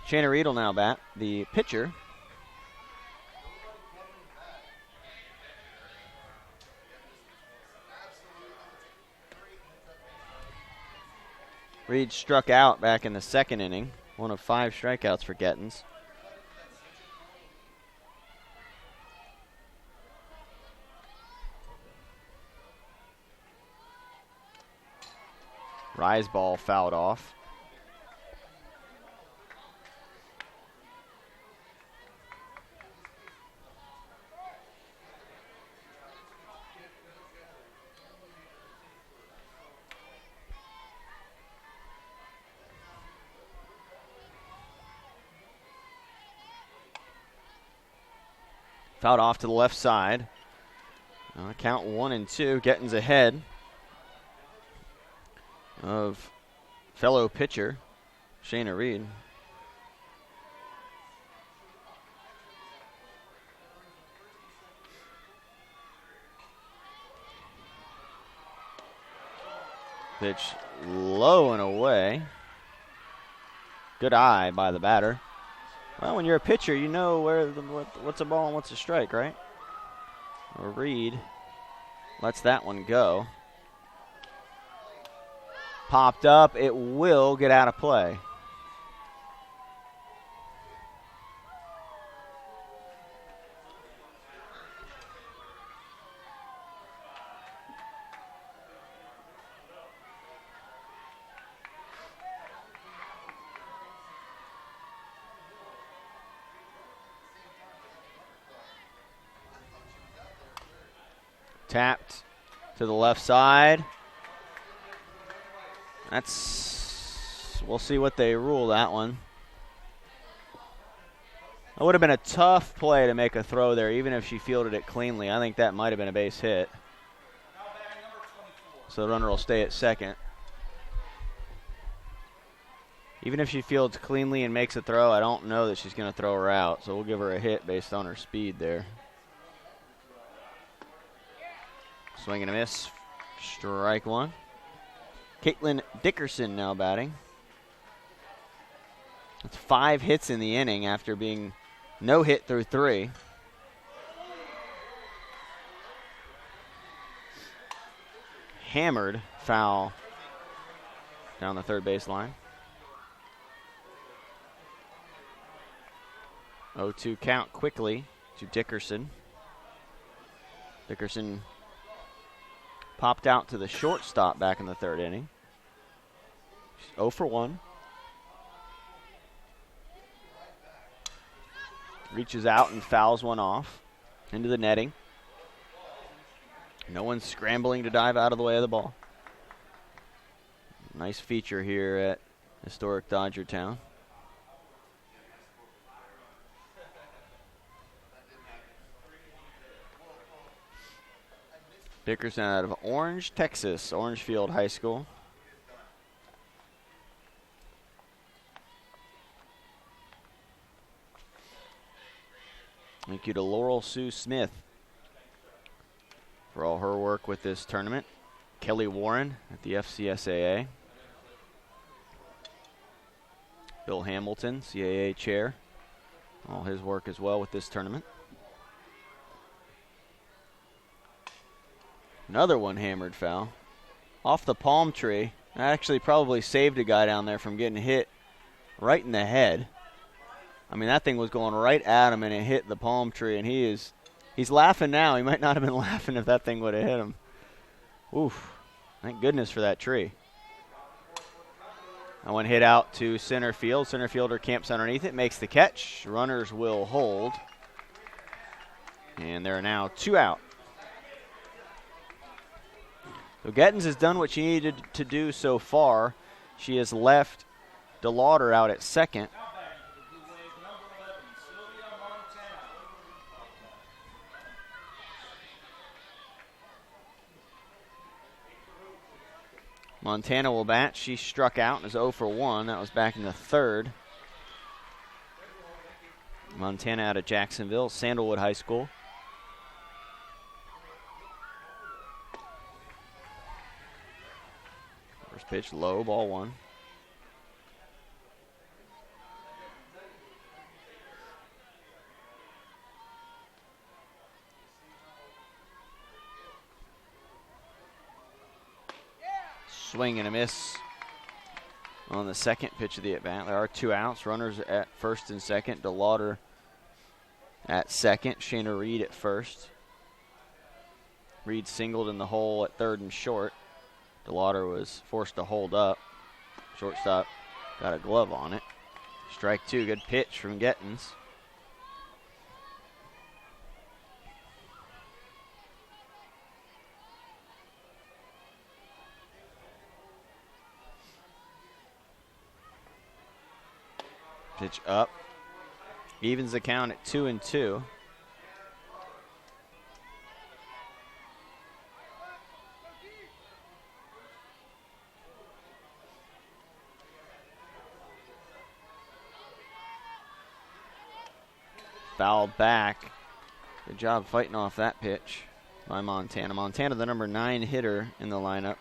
Shayna Reed will now bat. The pitcher. Reed struck out back in the 2nd inning. One of 5 strikeouts for Gettens. Rise ball fouled off. Fouled off to the left side. Count 1 and 2. Gettens ahead of fellow pitcher Shayna Reed. Pitch low and away. Good eye by the batter. Well, when you're a pitcher, you know what's a ball and what's a strike, right? Or Reed lets that one go. Popped up. It will get out of play. Tapped to the left side. We'll see what they rule that one. It would have been a tough play to make a throw there, even if she fielded it cleanly. I think that might have been a base hit. Now batting number 24, So the runner will stay at second. Even if she fields cleanly and makes a throw, I don't know that she's going to throw her out. So we'll give her a hit based on her speed there. Swing and a miss. Strike 1. Caitlin Dickerson now batting. That's 5 hits in the inning after being no hit through 3. hammered foul down the third baseline. 0-2 count quickly to Dickerson. Dickerson popped out to the shortstop back in the third inning. She's 0 for 1. Reaches out and fouls one off into the netting. No one's scrambling to dive out of the way of the ball. Nice feature here at historic Dodger Town. Dickerson out of Orange, Texas, Orangefield High School. Thank you to Laurel Sue Smith for all her work with this tournament. Kelly Warren at the FCSAA. Bill Hamilton, CAA chair. All his work as well with this tournament. Another one hammered foul. Off the palm tree. That actually probably saved a guy down there from getting hit right in the head. I mean, that thing was going right at him, and it hit the palm tree, and he's laughing now. He might not have been laughing if that thing would have hit him. Oof. Thank goodness for that tree. That one hit out to center field. Center fielder camps underneath it, makes the catch. Runners will hold. And there are now 2 out. So Gettins has done what she needed to do so far. She has left DeLauder out at second. Montana will bat. She struck out and is 0 for 1. That was back in the third. Montana out of Jacksonville, Sandalwood High School. First pitch low, ball 1. Swing and a miss on the second pitch of the at-bat. There are 2 outs. Runners at first and second. DeLauder at second. Shayna Reed at first. Reed singled in the hole at third and short. DeLauder was forced to hold up. Shortstop got a glove on it. Strike 2. Good pitch from Gettins. Pitch up. Evens the count at 2-2. Foul back. Good job fighting off that pitch by Montana. Montana, the number 9 hitter in the lineup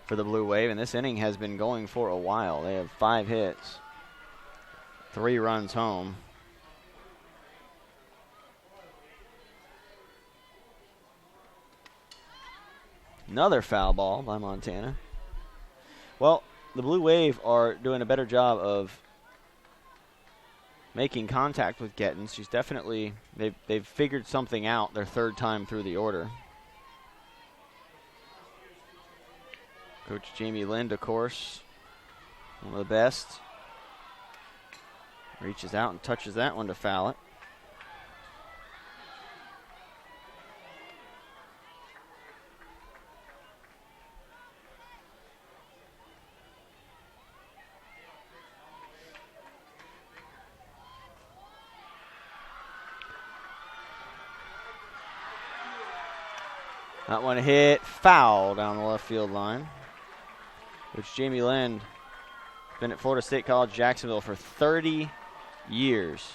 for the Blue Wave, and this inning has been going for a while. They have 5 hits. 3 runs home. Another foul ball by Montana. Well, the Blue Wave are doing a better job of making contact with Gettins. She's definitely, they've figured something out their third time through the order. Coach Jamie Lind, of course, one of the best. Reaches out and touches that one to foul it. That one hit foul down the left field line. Which Jamie Lind, been at Florida State College Jacksonville for 30 years.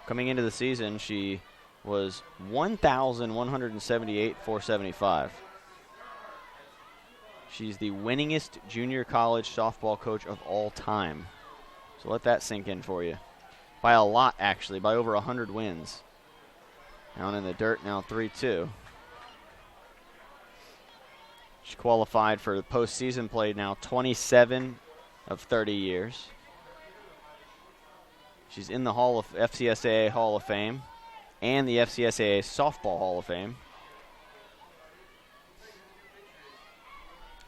Coming into the season, she was 1,178 .475. She's the winningest junior college softball coach of all time. So let that sink in for you. By a lot, actually, by over 100 wins. Down in the dirt now, 3-2. She's qualified for postseason play now 27 of 30 years. She's in the FCSAA Hall of Fame and the FCSAA Softball Hall of Fame.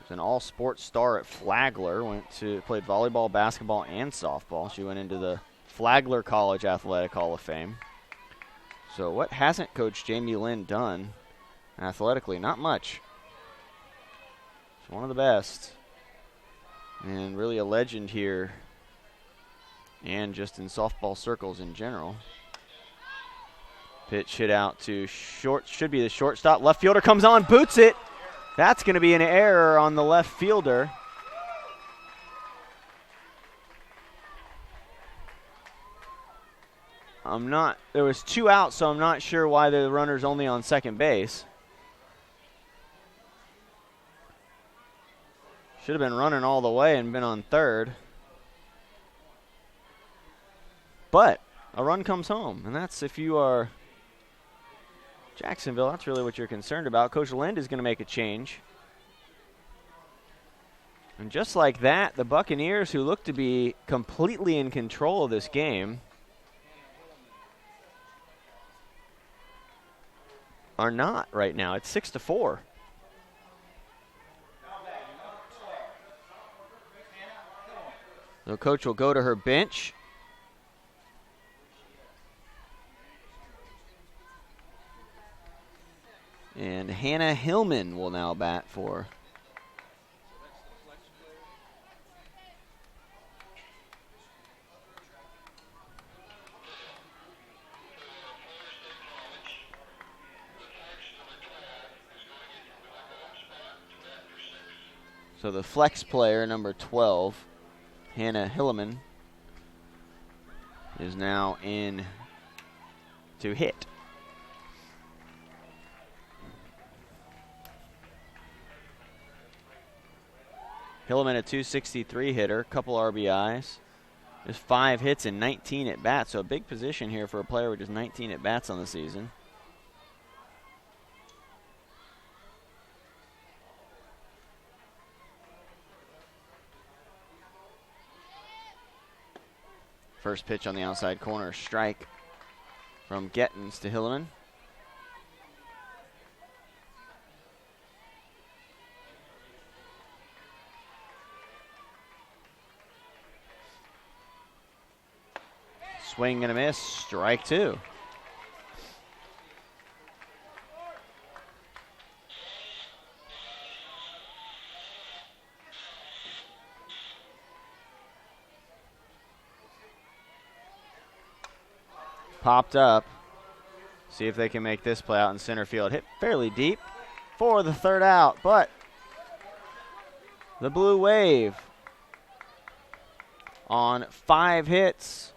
She's an all-sports star at Flagler. Played volleyball, basketball, and softball. She went into the Flagler College Athletic Hall of Fame. So what hasn't Coach Jamie Lynn done athletically? Not much. She's one of the best. And really a legend here. And just in softball circles in general. Pitch hit out to short. Should be the shortstop. Left fielder comes on, boots it. That's going to be an error on the left fielder. There was 2 outs, so I'm not sure why the runner's only on second base. Should have been running all the way and been on third. But a run comes home, and that's, if you are Jacksonville, that's really what you're concerned about. Coach Lind is going to make a change. And just like that, the Buccaneers, who look to be completely in control of this game, are not right now. It's 6-4. So coach will go to her bench. And Hannah Hillman will now bat for. So the flex player, number 12, Hannah Hillman, is now in to hit. Hillman, a .263 hitter, couple RBIs. There's 5 hits and 19 at bats, so a big position here for a player with just 19 at bats on the season. First pitch on the outside corner, strike from Gettens to Hillman. Swing and a miss, strike 2. Popped up. See if they can make this play out in center field. Hit fairly deep for the third out, but the Blue Wave on 5 hits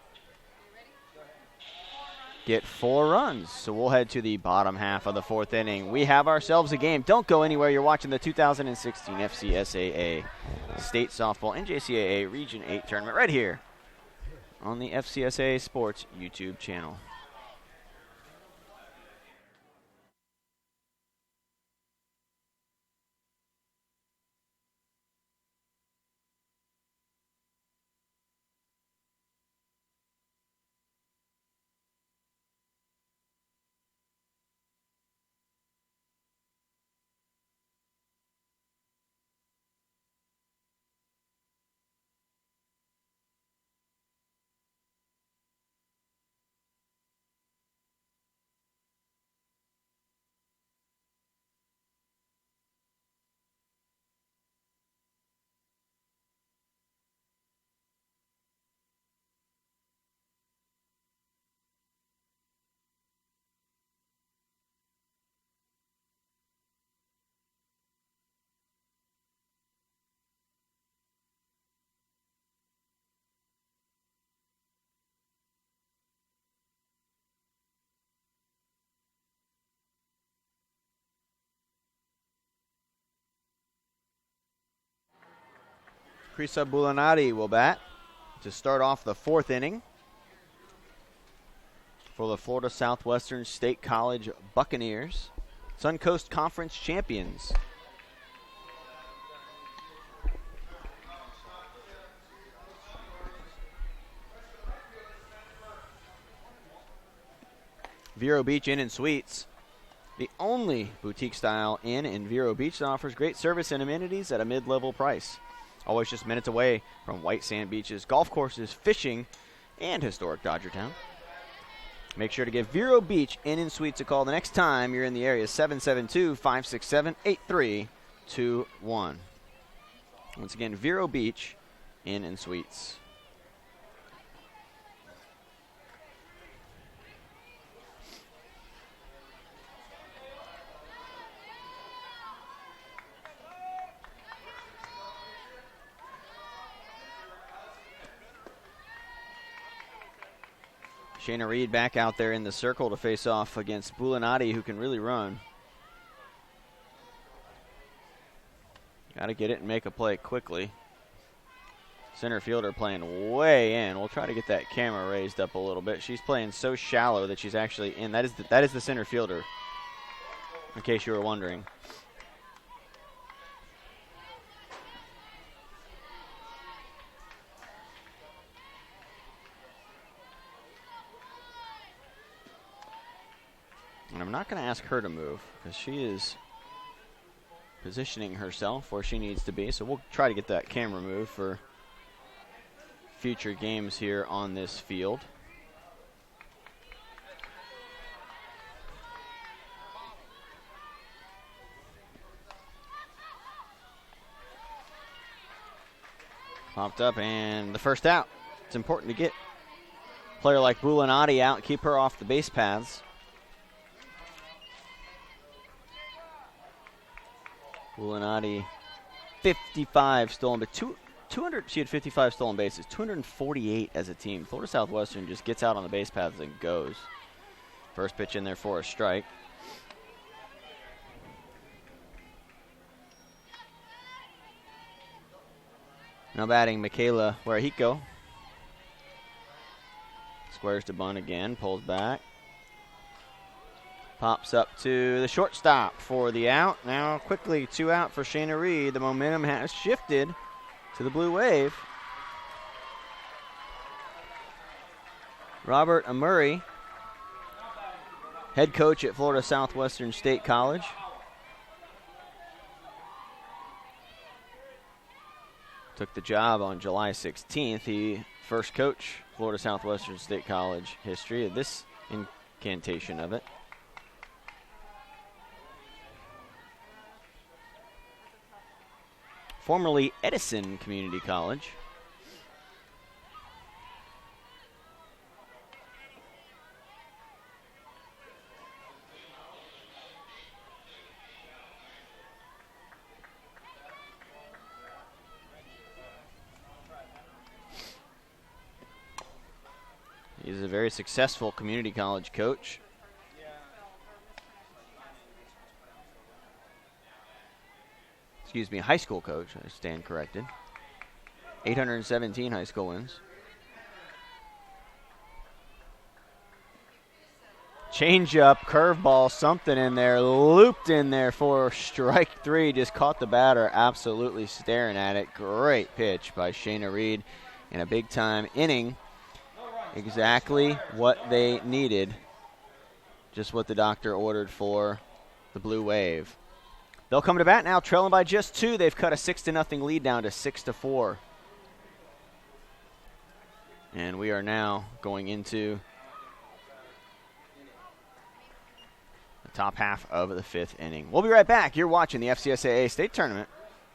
get 4 runs. So we'll head to the bottom half of the 4th inning. We have ourselves a game. Don't go anywhere. You're watching the 2016 FCSAA State Softball NJCAA Region 8 Tournament right here on the FCSAA Sports YouTube channel. Krisa Bulanati will bat to start off the 4th inning for the Florida Southwestern State College Buccaneers, Suncoast Conference champions. Vero Beach Inn and Suites, the only boutique-style inn in Vero Beach that offers great service and amenities at a mid-level price. Always just minutes away from white sand beaches, golf courses, fishing, and historic Dodgertown. Make sure to give Vero Beach Inn and Suites a call the next time you're in the area, 772-567-8321. Once again, Vero Beach Inn and Suites. Shayna Reed back out there in the circle to face off against Bulanati, who can really run. Got to get it and make a play quickly. Center fielder playing way in. We'll try to get that camera raised up a little bit. She's playing so shallow that she's actually in. That is the center fielder, in case you were wondering. And I'm not going to ask her to move because she is positioning herself where she needs to be. So we'll try to get that camera moved for future games here on this field. Popped up and the first out. It's important to get a player like Bulanati out, keep her off the base paths. Bulanati, 55 stolen, but 200. She had 55 stolen bases, 248 as a team. Florida Southwestern just gets out on the base paths and goes. First pitch in there for a strike. Now batting Michaela Warehiko. Squares to bunt again, pulls back. Pops up to the shortstop for the out. Now quickly 2 out for Shayna Reed. The momentum has shifted to the Blue Wave. Robert Amuri, head coach at Florida Southwestern State College. Took the job on July 16th. He first coach Florida Southwestern State College history of this incantation of it. Formerly Edison Community College. He's a very successful community college coach. Excuse me, high school coach. I stand corrected. 817 high school wins. Change up, curveball, something in there, looped in there for strike 3. Just caught the batter absolutely staring at it. Great pitch by Shayna Reed in a big-time inning. Exactly what they needed. Just what the doctor ordered for the Blue Wave. They'll come to bat now, trailing by just 2. They've cut a 6-0 lead down to 6-4. And we are now going into the top half of the 5th inning. We'll be right back. You're watching the FCSAA State Tournament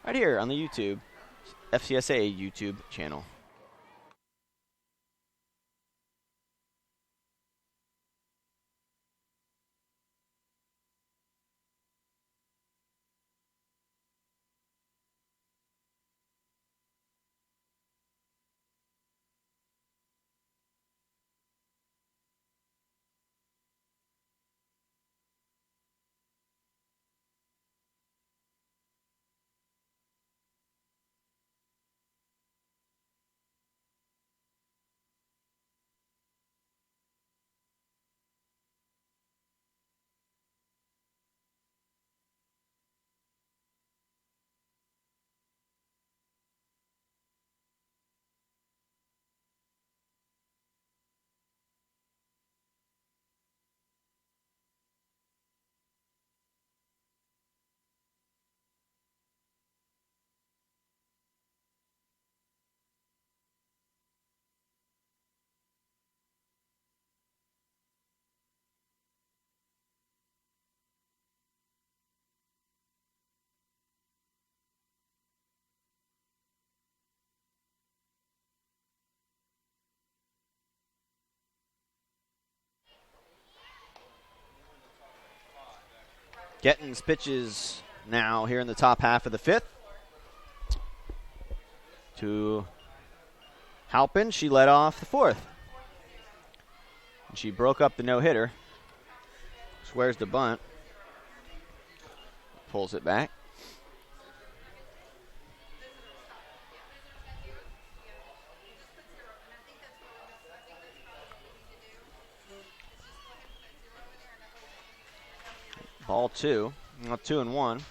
right here on the YouTube, FCSAA YouTube channel. Gettins pitches now here in the top half of the fifth to Halpin. She led off the fourth. And she broke up the no-hitter. Squares the bunt. Pulls it back. Ball 2. 2-1.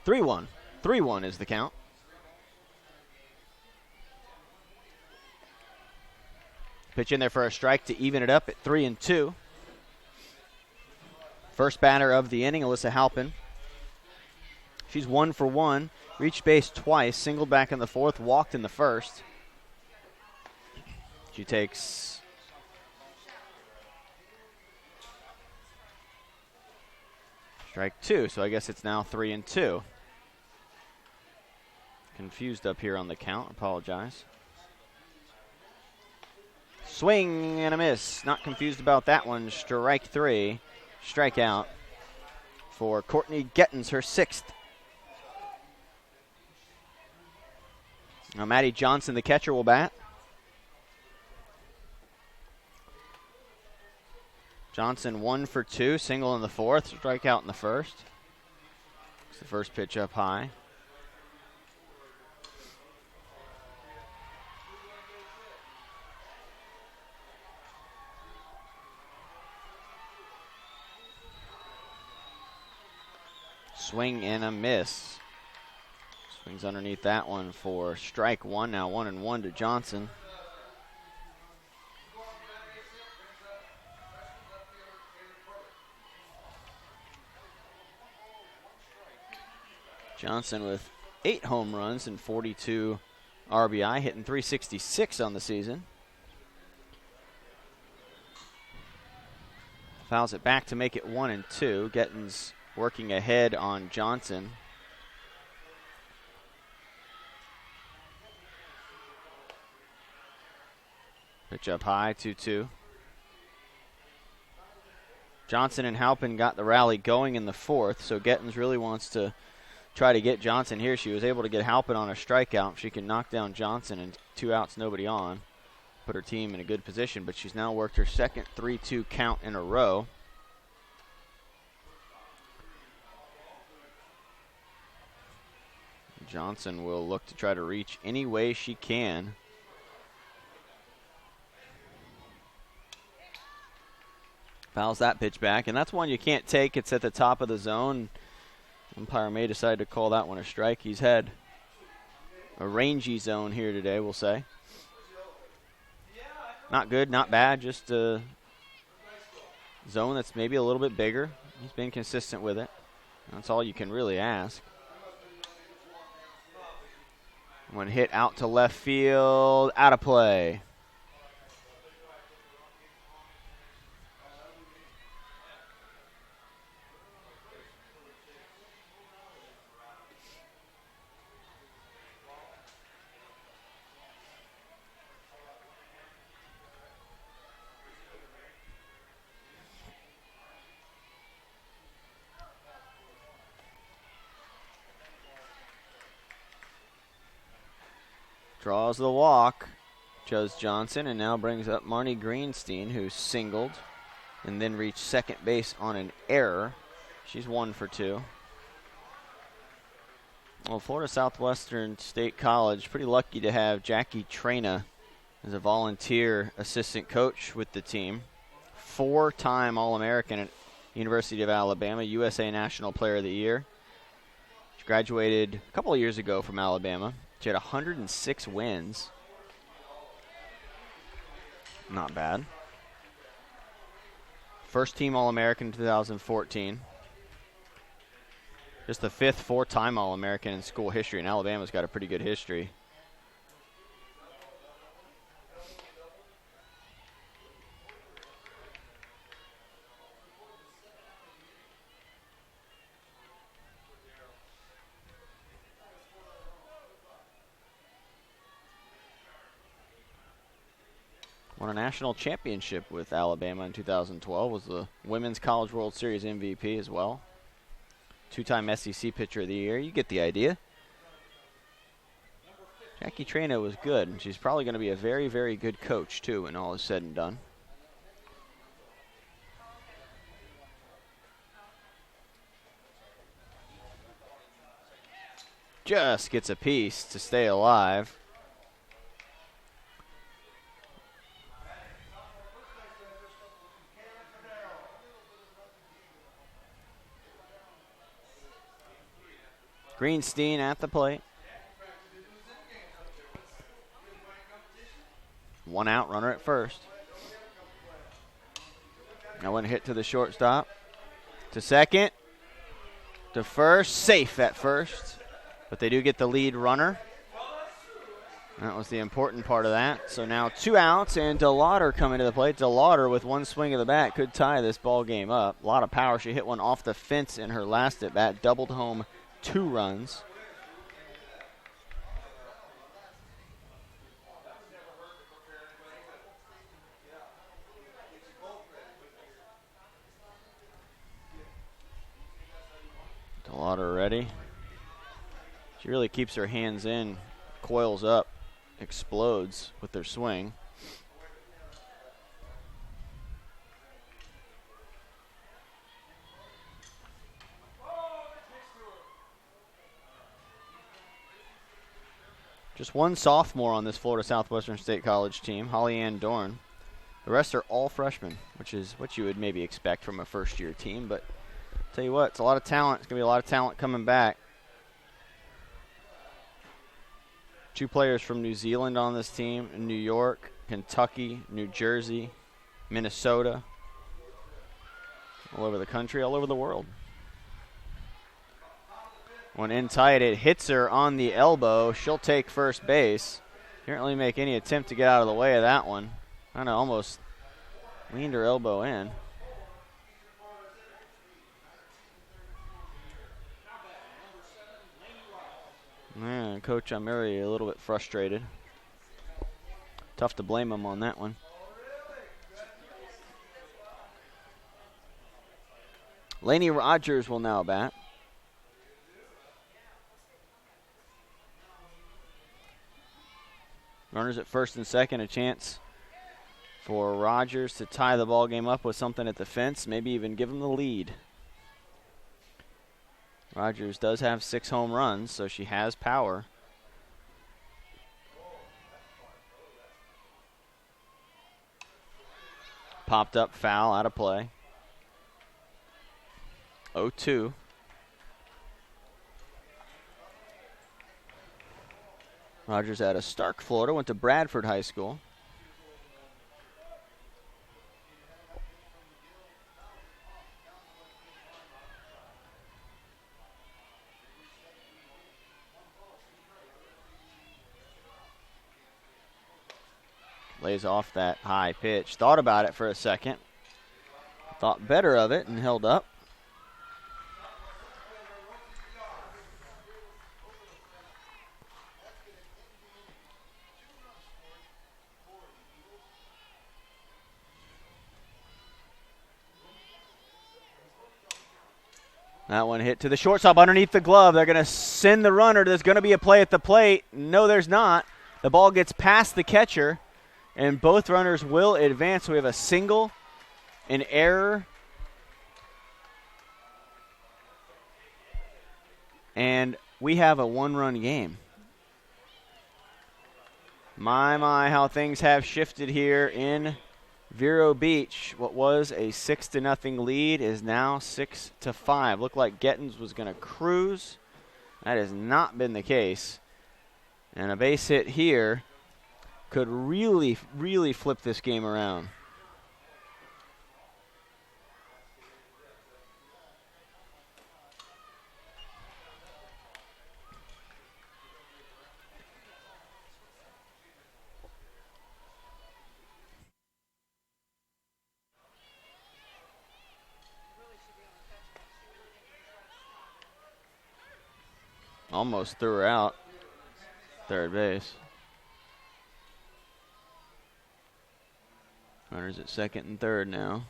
3-1. 3-1 is the count. Pitch in there for a strike to even it up at 3-2. First batter of the inning, Alyssa Halpin. She's 1 for 1. Reached base twice, singled back in the fourth, walked in the first. She takes strike 2, so I guess it's now 3-2. Confused up here on the count, apologize. Swing and a miss. Not confused about that one. Strike 3. Strikeout for Courtney Gettins, her 6th. Now Maddie Johnson, the catcher, will bat. Johnson 1 for 2, single in the fourth, strikeout in the first. It's the first pitch up high. Swing and a miss. Swings underneath that one for strike 1. Now 1-1 to Johnson. Johnson with 8 home runs and 42 RBI, hitting .366 on the season. Fouls it back to make it 1-2. Gettins working ahead on Johnson. Pitch up high, 2-2. Johnson and Halpin got the rally going in the fourth, so Gettins really wants to try to get Johnson here. She was able to get Halpin on a strikeout. She can knock down Johnson and 2 outs, nobody on. Put her team in a good position, but she's now worked her second 3-2 count in a row. Johnson will look to try to reach any way she can. Fouls that pitch back, and that's one you can't take. It's at the top of the zone. Umpire may decide to call that one a strike. He's had a rangy zone here today, we'll say. Not good, not bad, just a zone that's maybe a little bit bigger. He's been consistent with it. That's all you can really ask. One hit out to left field, out of play. Draws the walk, chose Johnson, and now brings up Marnie Greenstein, who singled and then reached second base on an error. She's 1 for 2. Well, Florida Southwestern State College, pretty lucky to have Jackie Trena as a volunteer assistant coach with the team. 4-time All-American at University of Alabama, USA National Player of the Year. She graduated a couple of years ago from Alabama. She had 106 wins. Not bad. First team All-American in 2014. Just the 5th 4-time All-American in school history, and Alabama's got a pretty good history. Won a national championship with Alabama in 2012. Was the Women's College World Series MVP as well. Two-time SEC Pitcher of the Year. You get the idea. Jackie Trano was good, and she's probably going to be a very, very good coach, too, when all is said and done. Just gets a piece to stay alive. Greenstein at the plate. One out, runner at first. That one hit to the shortstop. To second. To first. Safe at first. But they do get the lead runner. That was the important part of that. So now 2 outs, and DeLauder coming to the plate. DeLauder with one swing of the bat could tie this ball game up. A lot of power. She hit one off the fence in her last at bat. Doubled home 2 runs. DeLauder ready. She really keeps her hands in, coils up, explodes with their swing. Just one sophomore on this Florida Southwestern State College team, Holly Ann Dorn. The rest are all freshmen, which is what you would maybe expect from a first-year team. But I'll tell you what, it's a lot of talent. It's going to be a lot of talent coming back. 2 players from New Zealand on this team, in New York, Kentucky, New Jersey, Minnesota, all over the country, all over the world. When in tight, it hits her on the elbow. She'll take first base. Didn't really make any attempt to get out of the way of that one. Kind of almost leaned her elbow in. Yeah, Coach Amiri a little bit frustrated. Tough to blame him on that one. Lainey Rogers will now bat. Runners at first and second, a chance for Rogers to tie the ball game up with something at the fence, maybe even give him the lead. Rogers does have 6 home runs, so she has power. Popped up foul, out of play. 0-2. Rogers out of Stark, Florida, went to Bradford High School. Lays off that high pitch. Thought about it for a second. Thought better of it and held up. That one hit to the shortstop underneath the glove. They're going to send the runner. There's going to be a play at the plate. No, there's not. The ball gets past the catcher, and both runners will advance. We have a single, an error, and we have a 1-run game. My, how things have shifted here in Vero Beach. What was a 6-0 lead is now 6-5. Looked like Gettins was going to cruise. That has not been the case. And a base hit here could really, really flip this game around. Almost threw her out. Third base. Runners at second and third now.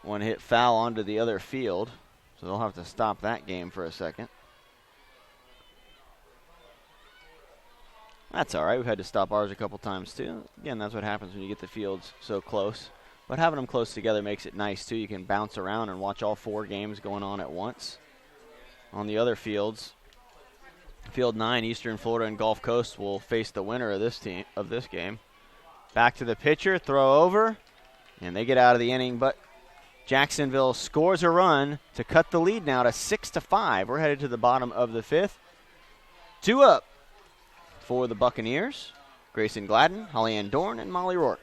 One hit foul onto the other field, so they'll have to stop that game for a second. That's all right. We've had to stop ours a couple times, too. Again, that's what happens when you get the fields so close. But having them close together makes it nice, too. You can bounce around and watch all 4 games going on at once. On the other fields, Field 9, Eastern Florida and Gulf Coast will face the winner of this game. Back to the pitcher, throw over, and they get out of the inning, but Jacksonville scores a run to cut the lead now to 6-5. We're headed to the bottom of the 5th. 2 up for the Buccaneers. Grayson Gladden, Holly Ann Dorn, and Molly Rourke.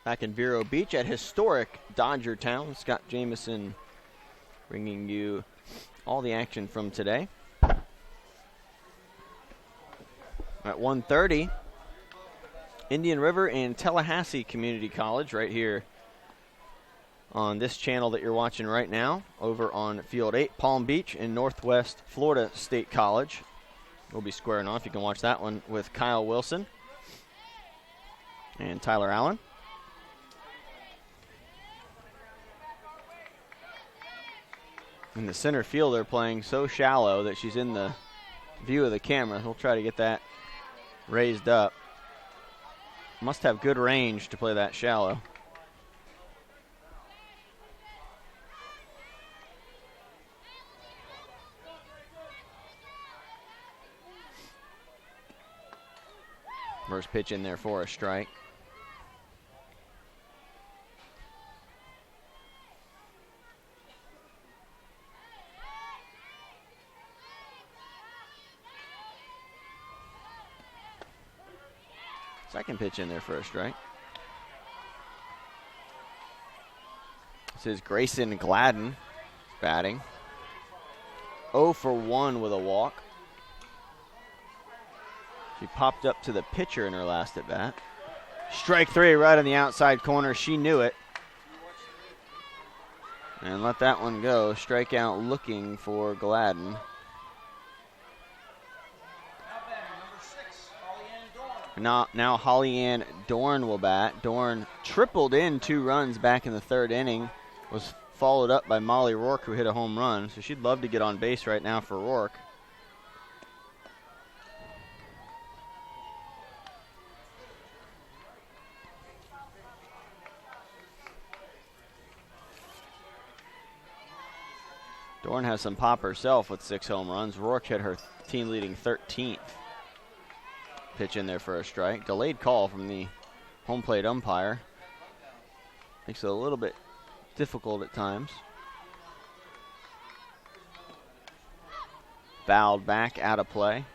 Back in Vero Beach at historic Dodger Town. Scott Jameson bringing you all the action from today. At 1:30, Indian River and Tallahassee Community College right here on this channel that you're watching right now. Over on Field 8, Palm Beach and Northwest Florida State College. We'll be squaring off. You can watch that one with Kyle Wilson and Tyler Allen. In the center field, they're playing so shallow that she's in the view of the camera. We'll try to get that raised up. Must have good range to play that shallow. First pitch in there for a strike. Second pitch in there for a strike. This is Grayson Gladden batting. 0 for 1 with a walk. She popped up to the pitcher in her last at bat. Strike 3 right on the outside corner. She knew it. And let that one go. Strikeout looking for Gladden. Now Holly Ann Dorn will bat. Dorn tripled in 2 runs back in the 3rd inning. Was followed up by Molly Rourke, who hit a home run. So she'd love to get on base right now for Rourke. Dorn has some pop herself with 6 home runs. Rourke hit her team-leading 13th. Pitch in there for a strike. Delayed call from the home plate umpire. Makes it a little bit difficult at times. Fouled back, out of play.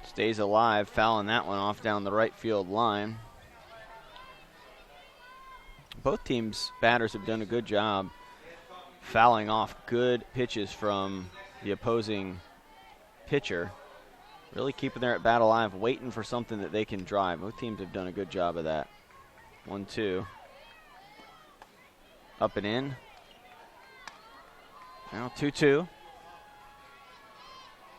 Stays alive, fouling that one off down the right field line. Both teams' batters have done a good job fouling off good pitches from the opposing pitcher. Really keeping their at bat alive, waiting for something that they can drive. Both teams have done a good job of that. 1-2. Up and in. Now 2-2.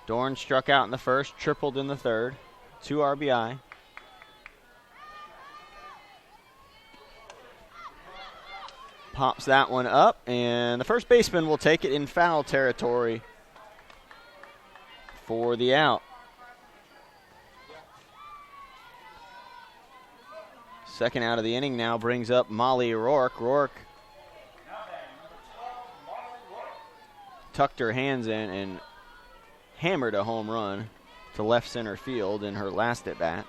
Dorn struck out in the first, tripled in the third. 2 RBI. Pops that one up, and the first baseman will take it in foul territory for the out. Second out of the inning now brings up Molly Rourke. Rourke tucked her hands in and hammered a home run to left center field in her last at bat.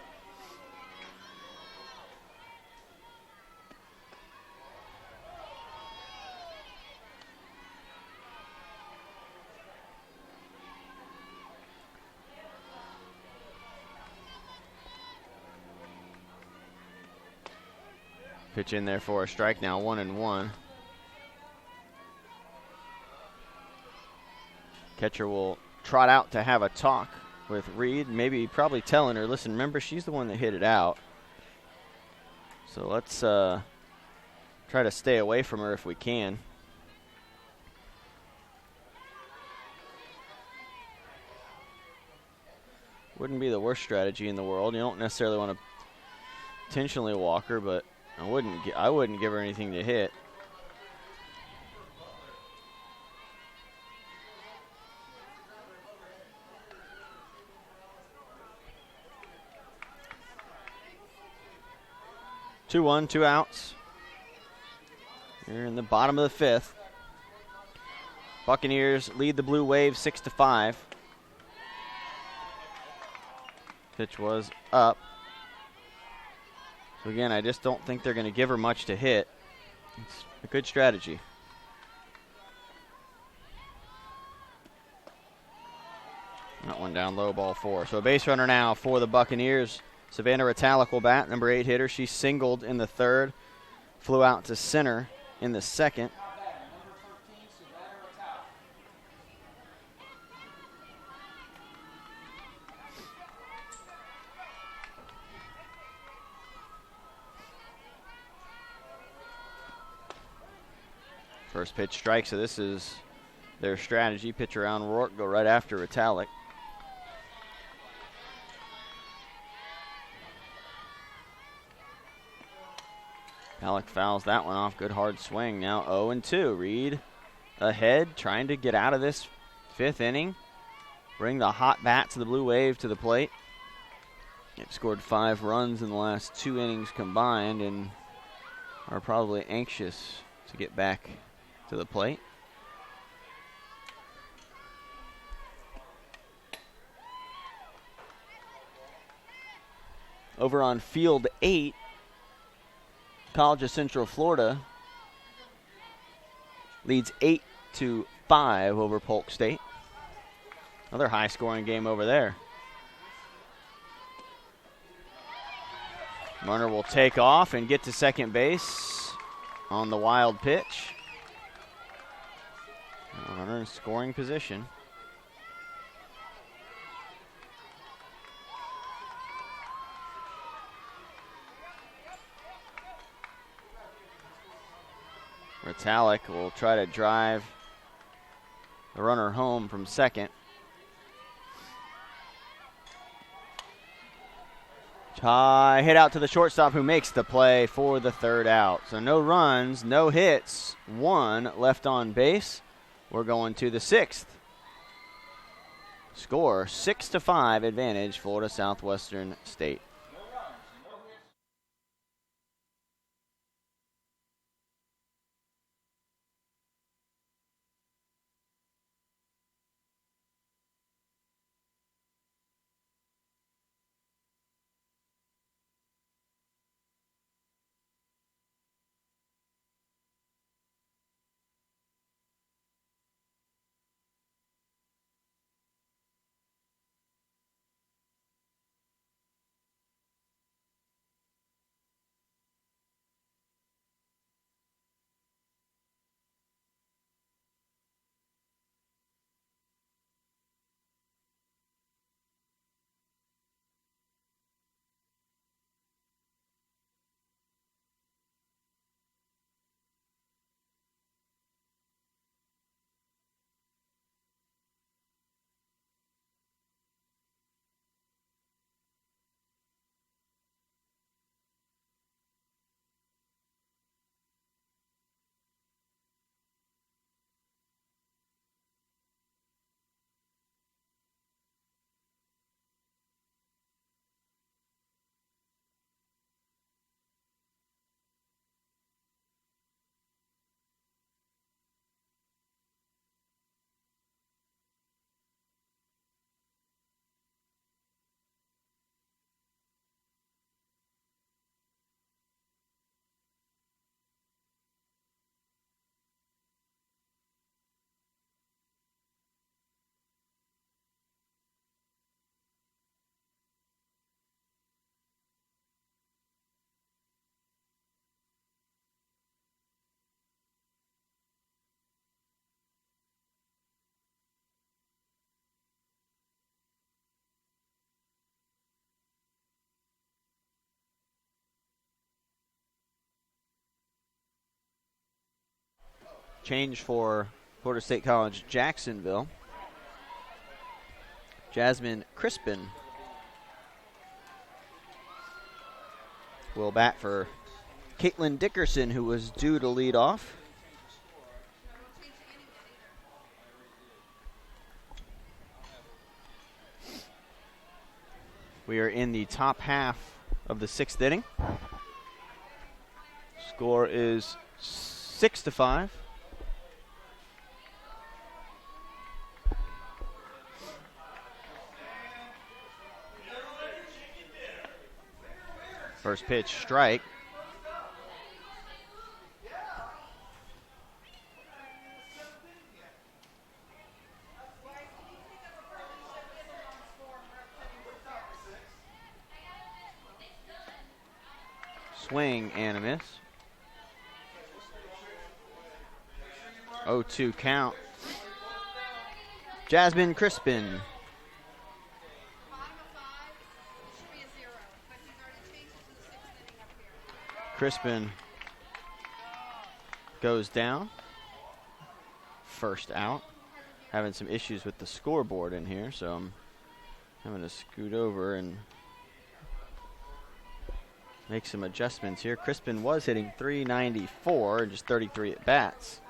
Pitch in there for a strike now, 1-1. Catcher will trot out to have a talk with Reed, probably telling her, listen, remember, she's the one that hit it out. So let's try to stay away from her if we can. Wouldn't be the worst strategy in the world. You don't necessarily want to intentionally walk her, but I wouldn't give her anything to hit. Two one, 2 outs. Here in the bottom of the fifth. Buccaneers lead the Blue Wave 6-5. Pitch was up. So again, I just don't think they're going to give her much to hit. It's a good strategy. That one down low, ball 4. So a base runner now for the Buccaneers. Savannah Ritalik will bat, number 8 hitter. She singled in the third, flew out to center in the second. First pitch strike, so this is their strategy. Pitch around Rourke, go right after Ritalik. Ritalik fouls that one off. Good hard swing. Now 0-2. Reed ahead, trying to get out of this fifth inning. Bring the hot bat to the Blue Wave to the plate. They've scored 5 runs in the last 2 innings combined and are probably anxious to get back to the plate. Over on field 8, College of Central Florida leads 8-5 over Polk State. Another high-scoring game over there. Runner will take off and get to second base on the wild pitch. Runner in scoring position. Ritalik will try to drive the runner home from second. High hit out to the shortstop who makes the play for the third out. So no runs, no hits, 1 left on base. We're going to the 6th. Score 6-5 advantage, Florida Southwestern State. Change for Florida State College Jacksonville. Jasmine Crispin will bat for Caitlin Dickerson, who was due to lead off. We are in the top half of the 6th inning. Score is 6-5. First pitch, strike. Swing and a miss. 0-2 count. Jasmine Crispin. Crispin goes down. First out. Having some issues with the scoreboard in here, so I'm having to scoot over and make some adjustments here. Crispin was hitting .394 and just 33 at bats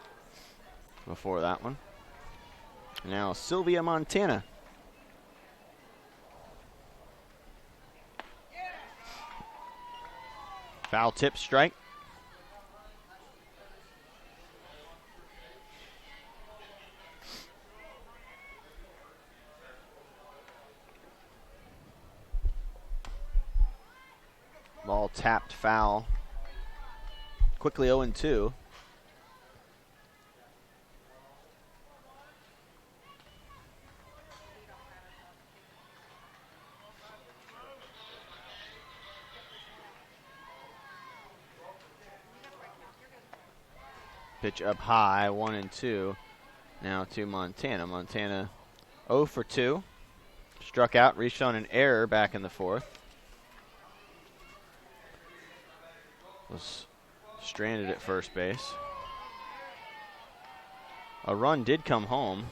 before that one. Now Sylvia Montana. Foul tip, strike. Ball tapped foul. Quickly 0-2. Pitch up high, 1-2. Now to Montana. Montana 0 for 2. Struck out, reached on an error back in the 4th. Was stranded at first base. A run did come home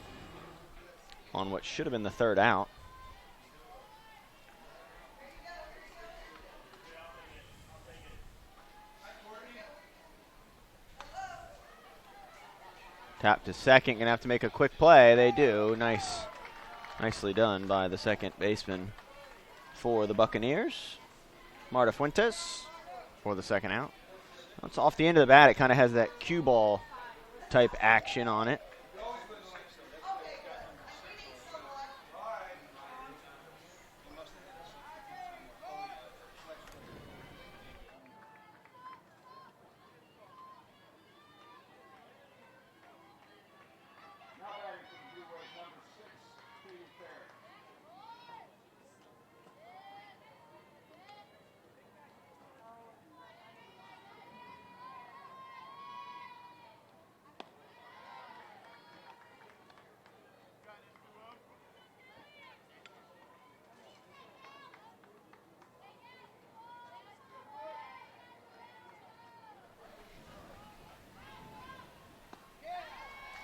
on what should have been the 3rd out. Tap to second, gonna have to make a quick play. They do. Nicely done by the second baseman for the Buccaneers. Marta Fuentes for the 2nd out. It's off the end of the bat. It kind of has that cue ball type action on it.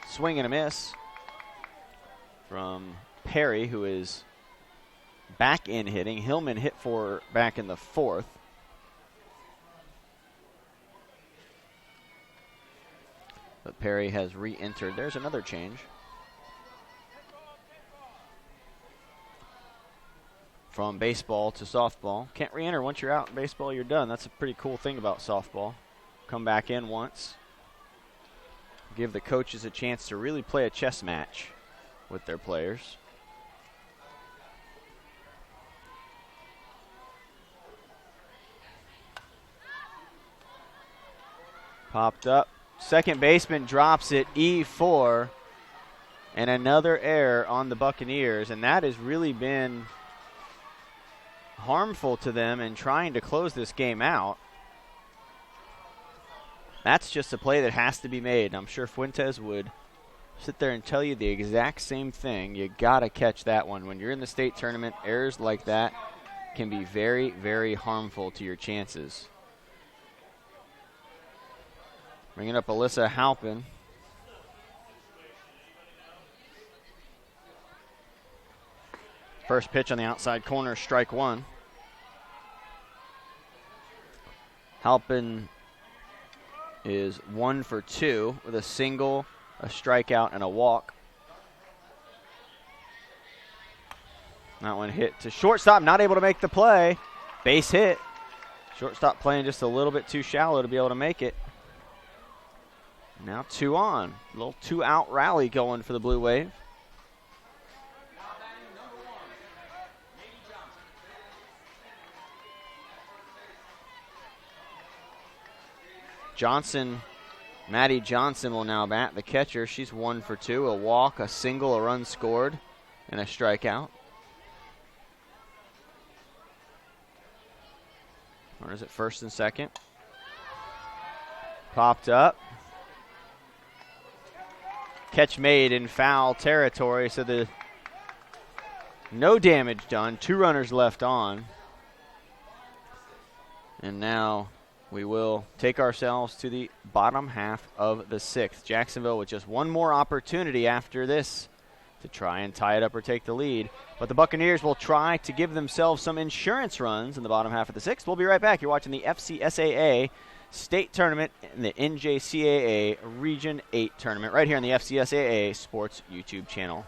Swing and a miss from Perry, who is back in hitting. Hillman hit for back in the 4th. But Perry has re-entered. There's another change. From baseball to softball. Can't re-enter once you're out in baseball, you're done. That's a pretty cool thing about softball. Come back in once. Give the coaches a chance to really play a chess match with their players. Popped up. Second baseman drops it, E4. And another error on the Buccaneers. And that has really been harmful to them in trying to close this game out. That's just a play that has to be made. I'm sure Fuentes would sit there and tell you the exact same thing. You got to catch that one. When you're in the state tournament, errors like that can be very, very harmful to your chances. Bringing up Alyssa Halpin. First pitch on the outside corner, strike one. Halpin is 1 for 2 with a single, a strikeout, and a walk. That one hit to shortstop, not able to make the play. Base hit. Shortstop playing just a little bit too shallow to be able to make it. Now 2 on. A little 2-out rally going for the Blue Wave. Maddie Johnson will now bat, the catcher. She's 1 for 2, a walk, a single, a run scored, and a strikeout. Runners at first and second. Popped up. Catch made in foul territory, so no damage done. 2 runners left on. And now we will take ourselves to the bottom half of the 6th. Jacksonville with just one more opportunity after this to try and tie it up or take the lead. But the Buccaneers will try to give themselves some insurance runs in the bottom half of the 6th. We'll be right back. You're watching the FCSAA State Tournament and the NJCAA Region 8 Tournament right here on the FCSAA Sports YouTube channel.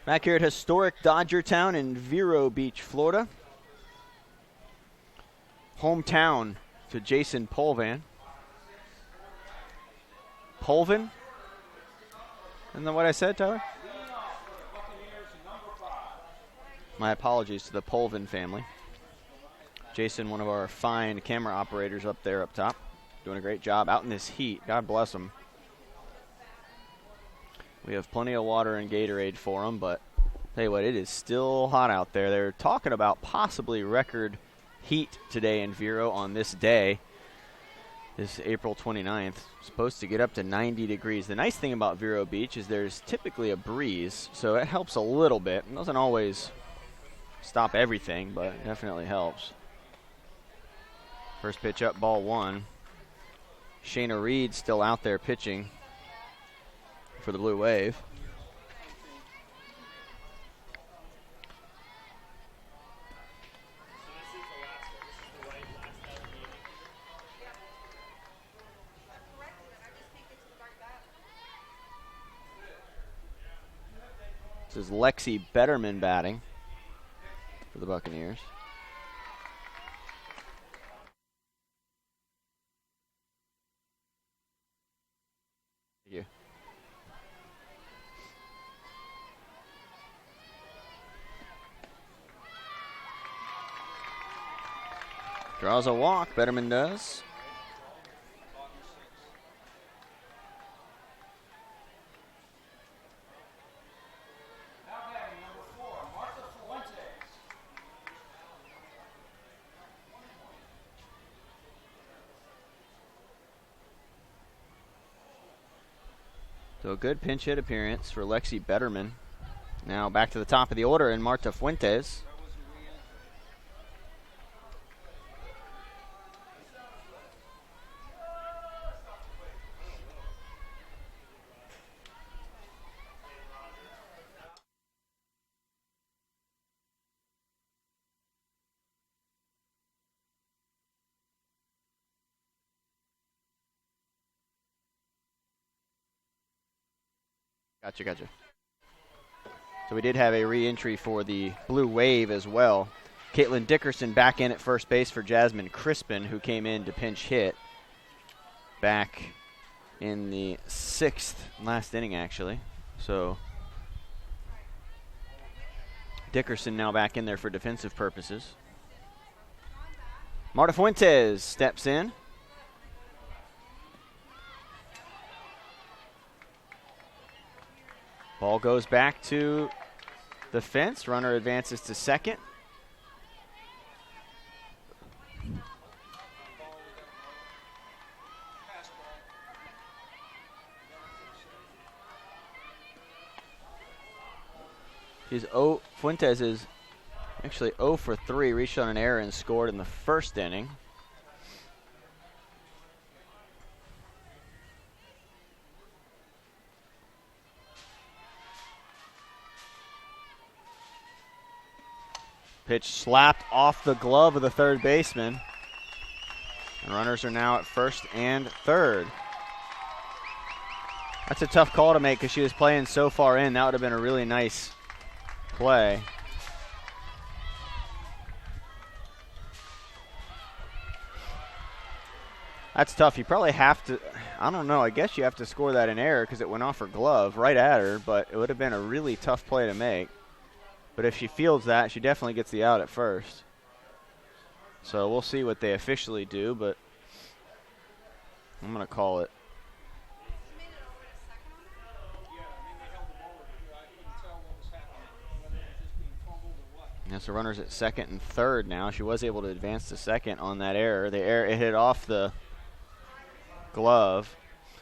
Back here at historic Dodger Town in Vero Beach, Florida. Hometown to Jason Polvan. Polvan? Isn't that what I said, Tyler? My apologies to the Polvan family. Jason, one of our fine camera operators up there up top. Doing a great job out in this heat. God bless him. We have plenty of water and Gatorade for them, but tell you what, it is still hot out there. They're talking about possibly record heat today in Vero on this day. This April 29th. Supposed to get up to 90 degrees. The nice thing about Vero Beach is there's typically a breeze, so it helps a little bit. It doesn't always stop everything, but it definitely helps. First pitch up, ball 1. Shayna Reed still out there pitching for the Blue Wave. This is Lexi Betterman batting for the Buccaneers. Thank you. Draws a walk, Betterman does. So a good pinch hit appearance for Lexi Betterman. Now back to the top of the order in Marta Fuentes. Gotcha. So we did have a re-entry for the Blue Wave as well. Caitlin Dickerson back in at first base for Jasmine Crispin, who came in to pinch hit back in the last inning, actually. So Dickerson now back in there for defensive purposes. Marta Fuentes steps in. Ball goes back to the fence. Runner advances to second. Fuentes is actually 0 for 3, reached on an error and scored in the first inning. Pitch slapped off the glove of the third baseman. And runners are now at first and third. That's a tough call to make because she was playing so far in. That would have been a really nice play. That's tough. You probably have to, I don't know, I guess you have to score that in error because it went off her glove right at her, but it would have been a really tough play to make. But if she fields that, she definitely gets the out at first. So we'll see what they officially do, but I'm going to call it. Yes, the runner's at second and third now. She was able to advance to second on that error. The error, it hit off the glove.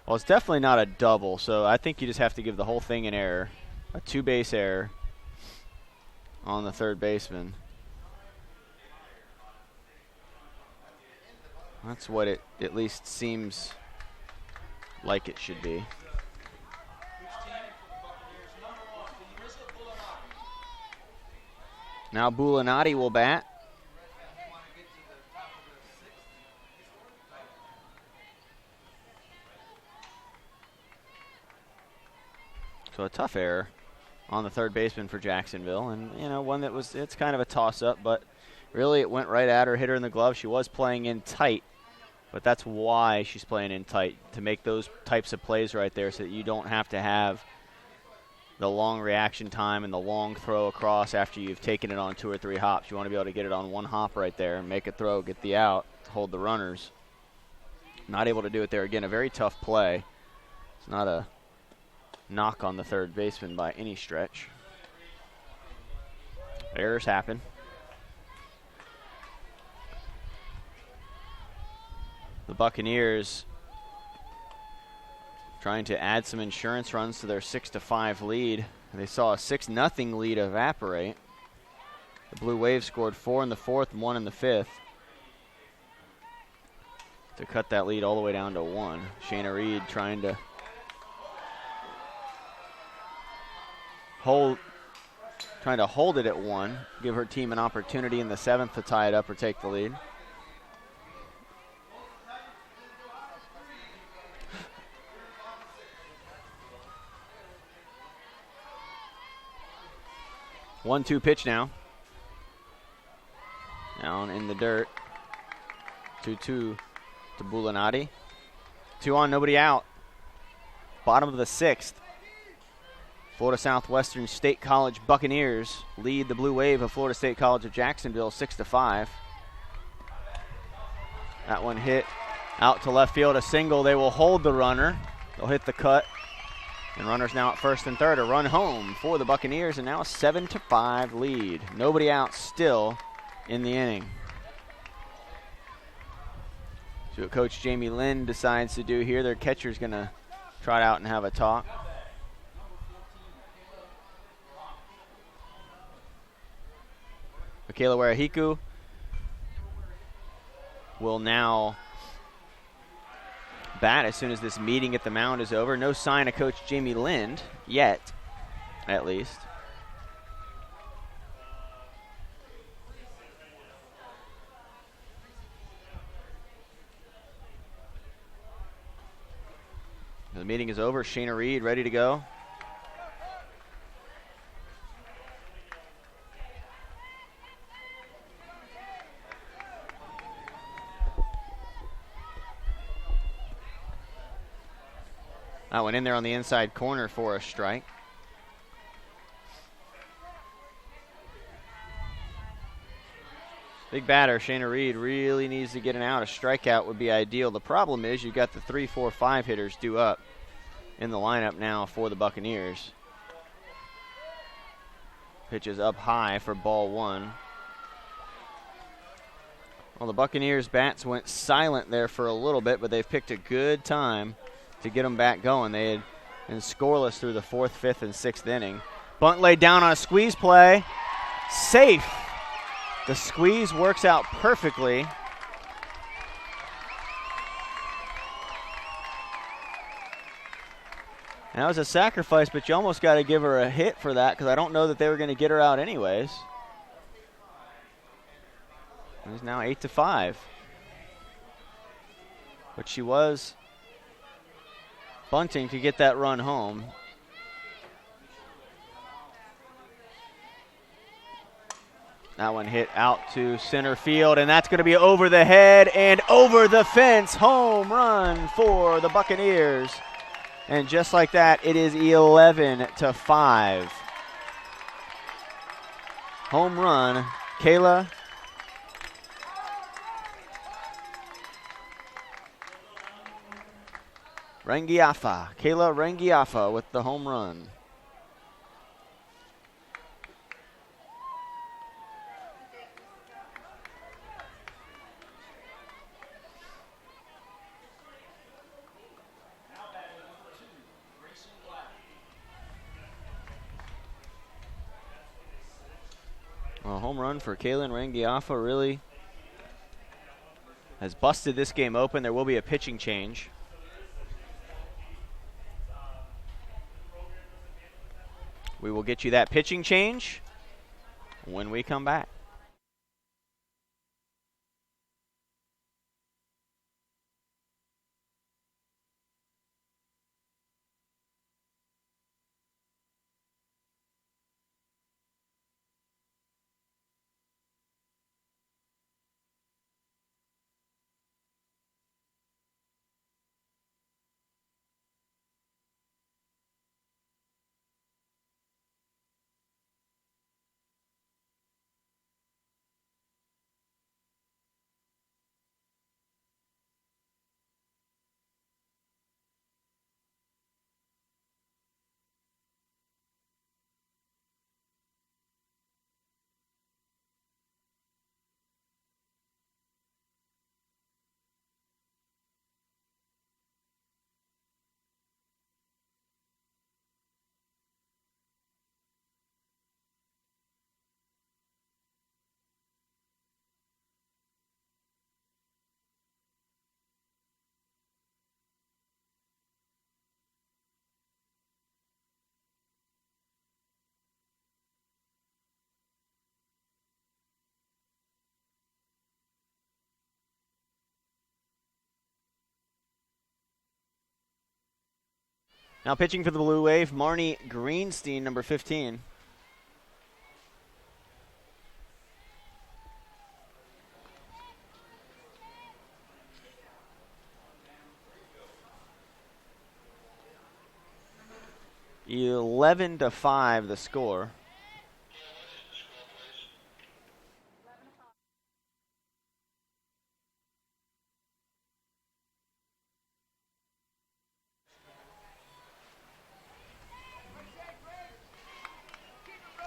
Well, it's definitely not a double, so I think you just have to give the whole thing an error. A two-base error on the third baseman. That's what it at least seems like it should be. Now Bulanati will bat. So a tough error on the third baseman for Jacksonville, and one that it's kind of a toss-up, but really it went right at her, hit her in the glove. She was playing in tight, but that's why she's playing in tight, to make those types of plays right there so that you don't have to have the long reaction time and the long throw across after you've taken it on 2 or 3 hops. You want to be able to get it on one hop right there and make a throw, get the out, hold the runners. Not able to do it there. Again, a very tough play. It's not a knock on the third baseman by any stretch. Errors happen. The Buccaneers trying to add some insurance runs to their 6-5 lead. They saw a 6-0 lead evaporate. The Blue Wave scored 4 in the 4th and 1 in the 5th to cut that lead all the way down to 1. Shayna Reed trying to hold it at 1, give her team an opportunity in the 7th to tie it up or take the lead. One-two pitch now. Down in the dirt. 2-2 to Bulanati. 2 on, nobody out. Bottom of the 6th. Florida Southwestern State College Buccaneers lead the Blue Wave of Florida State College of Jacksonville 6-5. That one hit out to left field, a single. They will hold the runner. They'll hit the cut. And runners now at first and third. A run home for the Buccaneers, and now a 7-5 lead. Nobody out still in the inning. So what Coach Jamie Lynn decides to do here, their catcher's going to trot out and have a talk. Michaela Warahiku will now bat as soon as this meeting at the mound is over. No sign of Coach Jamie Lind yet, at least. The meeting is over. Shayna Reed ready to go. That went in there on the inside corner for a strike. Big batter, Shayna Reed, really needs to get an out. A strikeout would be ideal. The problem is you've got the 3, 4, 5 hitters due up in the lineup now for the Buccaneers. Pitches up high for ball 1. Well, the Buccaneers bats went silent there for a little bit, but they've picked a good time to get them back going. They had been scoreless through the 4th, 5th, and 6th inning. Bunt laid down on a squeeze play. Safe. The squeeze works out perfectly. That was a sacrifice, but you almost got to give her a hit for that because I don't know that they were going to get her out anyways. It's now 8-5. But she was bunting to get that run home. That one hit out to center field, and that's going to be over the head and over the fence. Home run for the Buccaneers. And just like that, it is 11-5. Home run, Kayla Rangiafa. Kayla Rangiafa with the home run. A home run for Kaylin Rangiafa really has busted this game open. There will be a pitching change. We will get you that pitching change when we come back. Now pitching for the Blue Wave, Marnie Greenstein, number 15. (11-5) the score.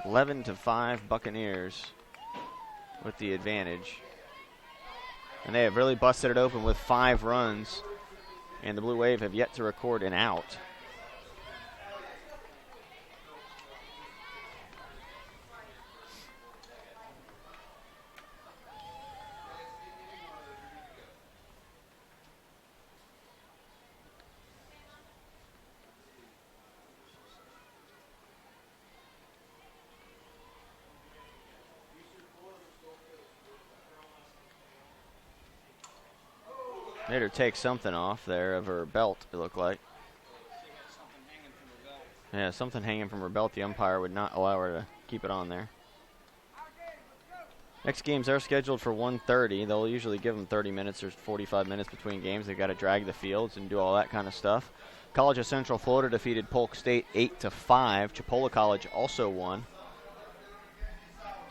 (11-5) Buccaneers with the advantage. And they have really busted it open with 5 runs. And the Blue Wave have yet to record an out. Made her take something off there of her belt, it looked like. Yeah, something hanging from her belt. The umpire would not allow her to keep it on there. Next games are scheduled for 1:30. They'll usually give them 30 minutes or 45 minutes between games. They've got to drag the fields and do all that kind of stuff. College of Central Florida defeated Polk State 8-5. Chipola College also won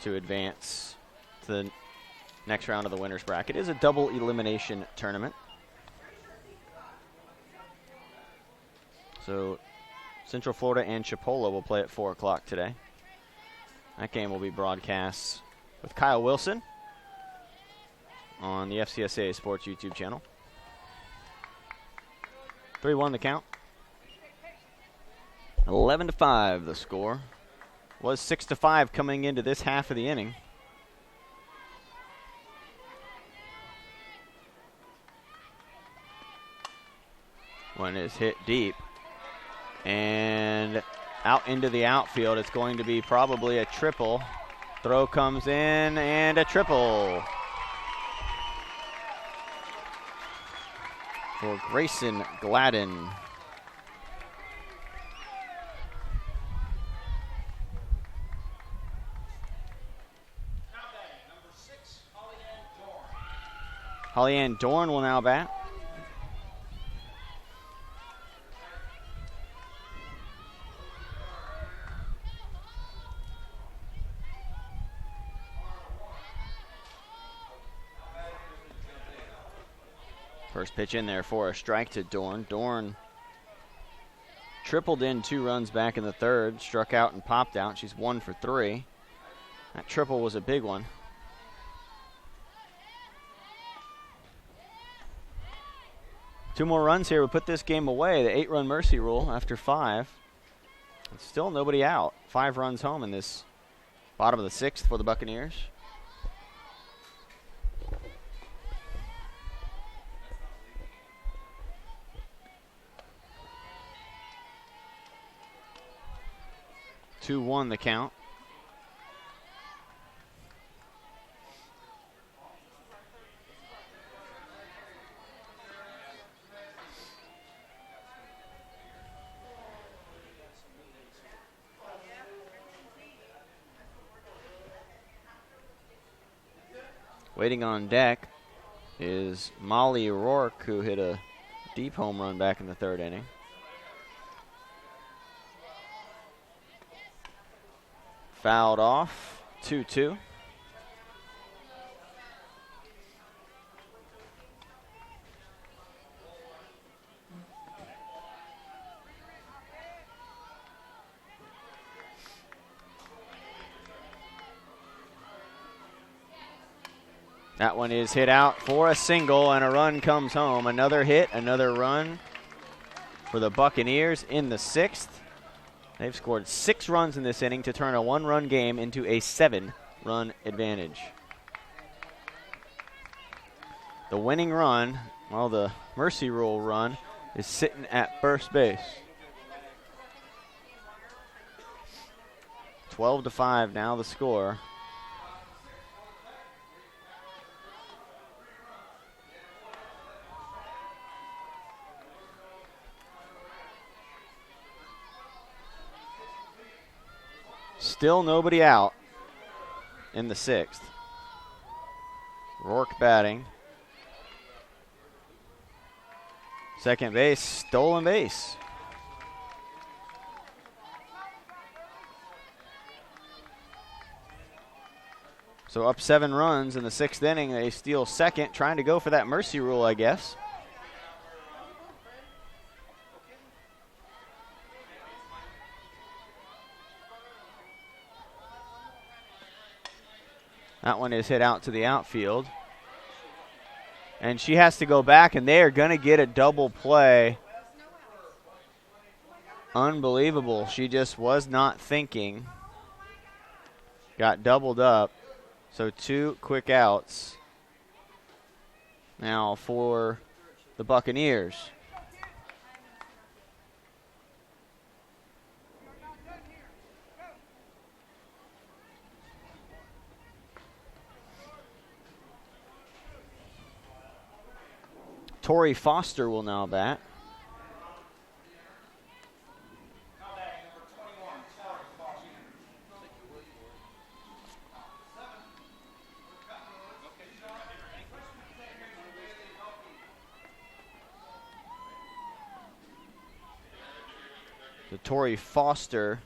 to advance to the next round of the winners bracket. It is a double elimination tournament. So Central Florida and Chipola will play at 4 o'clock today. That game will be broadcast with Kyle Wilson on the FCSA Sports YouTube channel. 3-1 the count. 11-5 the score. Was 6-5 coming into this half of the inning. One is hit deep and out into the outfield. It's going to be probably a triple. Throw comes in and a triple for Grayson Gladden. Number 6, Holly-Ann Dorn. Holly-Ann Dorn will now bat. First pitch in there for a strike to Dorn. Dorn tripled in 2 runs back in the third, struck out and popped out. She's 1 for 3. That triple was a big one. Two more runs here would put this game away. The 8-run mercy rule after 5. And still nobody out. 5 runs home in this bottom of the 6th for the Buccaneers. Two one the count. Waiting on deck is Molly Rourke, who hit a deep home run back in the 3rd inning. Fouled off, 2-2. That one is hit out for a single, and a run comes home. Another hit, another run for the Buccaneers in the 6th. They've scored 6 runs in this inning to turn a 1-run game into a 7-run advantage. The winning run, well, the mercy rule run, is sitting at first base. 12-5 now the score. Still nobody out in the 6th. Rourke batting. Second base, stolen base. So up 7 runs in the 6th inning. They steal second, trying to go for that mercy rule, I guess. That one is hit out to the outfield. And she has to go back, and they are going to get a double play. Unbelievable. She just was not thinking. Got doubled up. So 2 quick outs now for the Buccaneers. Tori Foster will now bat. So Tori Foster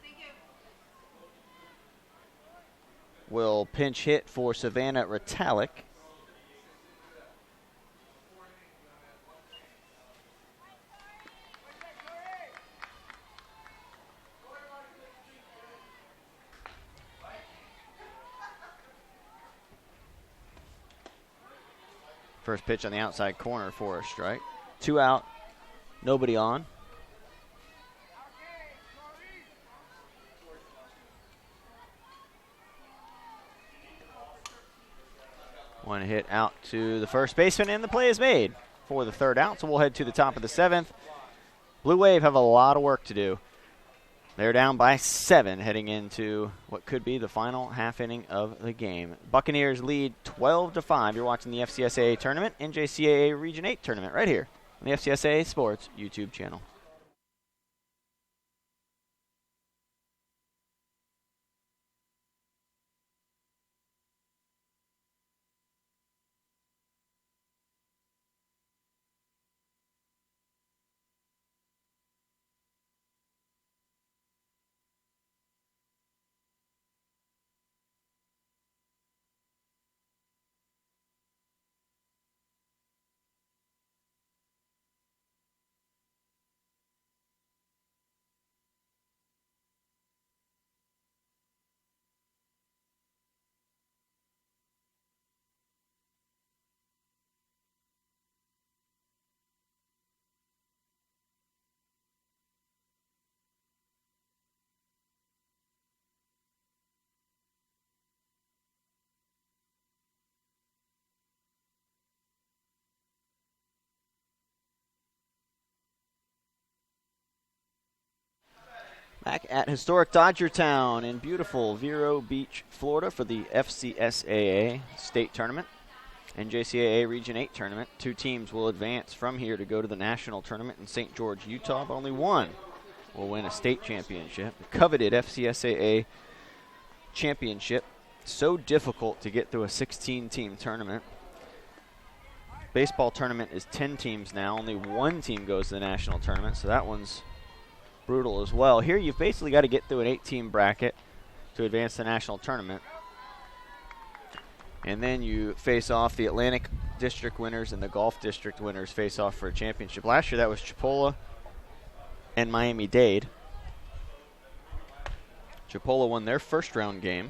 will pinch hit for Savannah Ritalik. First pitch on the outside corner for a strike. 2 out, nobody on. One hit out to the first baseman, and the play is made for the 3rd out. So we'll head to the top of the 7th. Blue Wave have a lot of work to do. They're down by 7 heading into what could be the final half inning of the game. Buccaneers lead 12-5. You're watching the FCSAA tournament, NJCAA Region 8 tournament right here on the FCSAA Sports YouTube channel. Back at historic Dodgertown in beautiful Vero Beach, Florida for the FCSAA State Tournament. NJCAA Region 8 Tournament. 2 teams will advance from here to go to the National Tournament in St. George, Utah, but only one will win a state championship. The coveted FCSAA championship. So difficult to get through a 16-team tournament. Baseball tournament is 10 teams now. Only 1 team goes to the National Tournament, so that one's brutal as well. Here you've basically got to get through an 8-team bracket to advance the national tournament. And then you face off the Atlantic District winners and the Gulf District winners face off for a championship. Last year that was Chipola and Miami-Dade. Chipola won their first round game.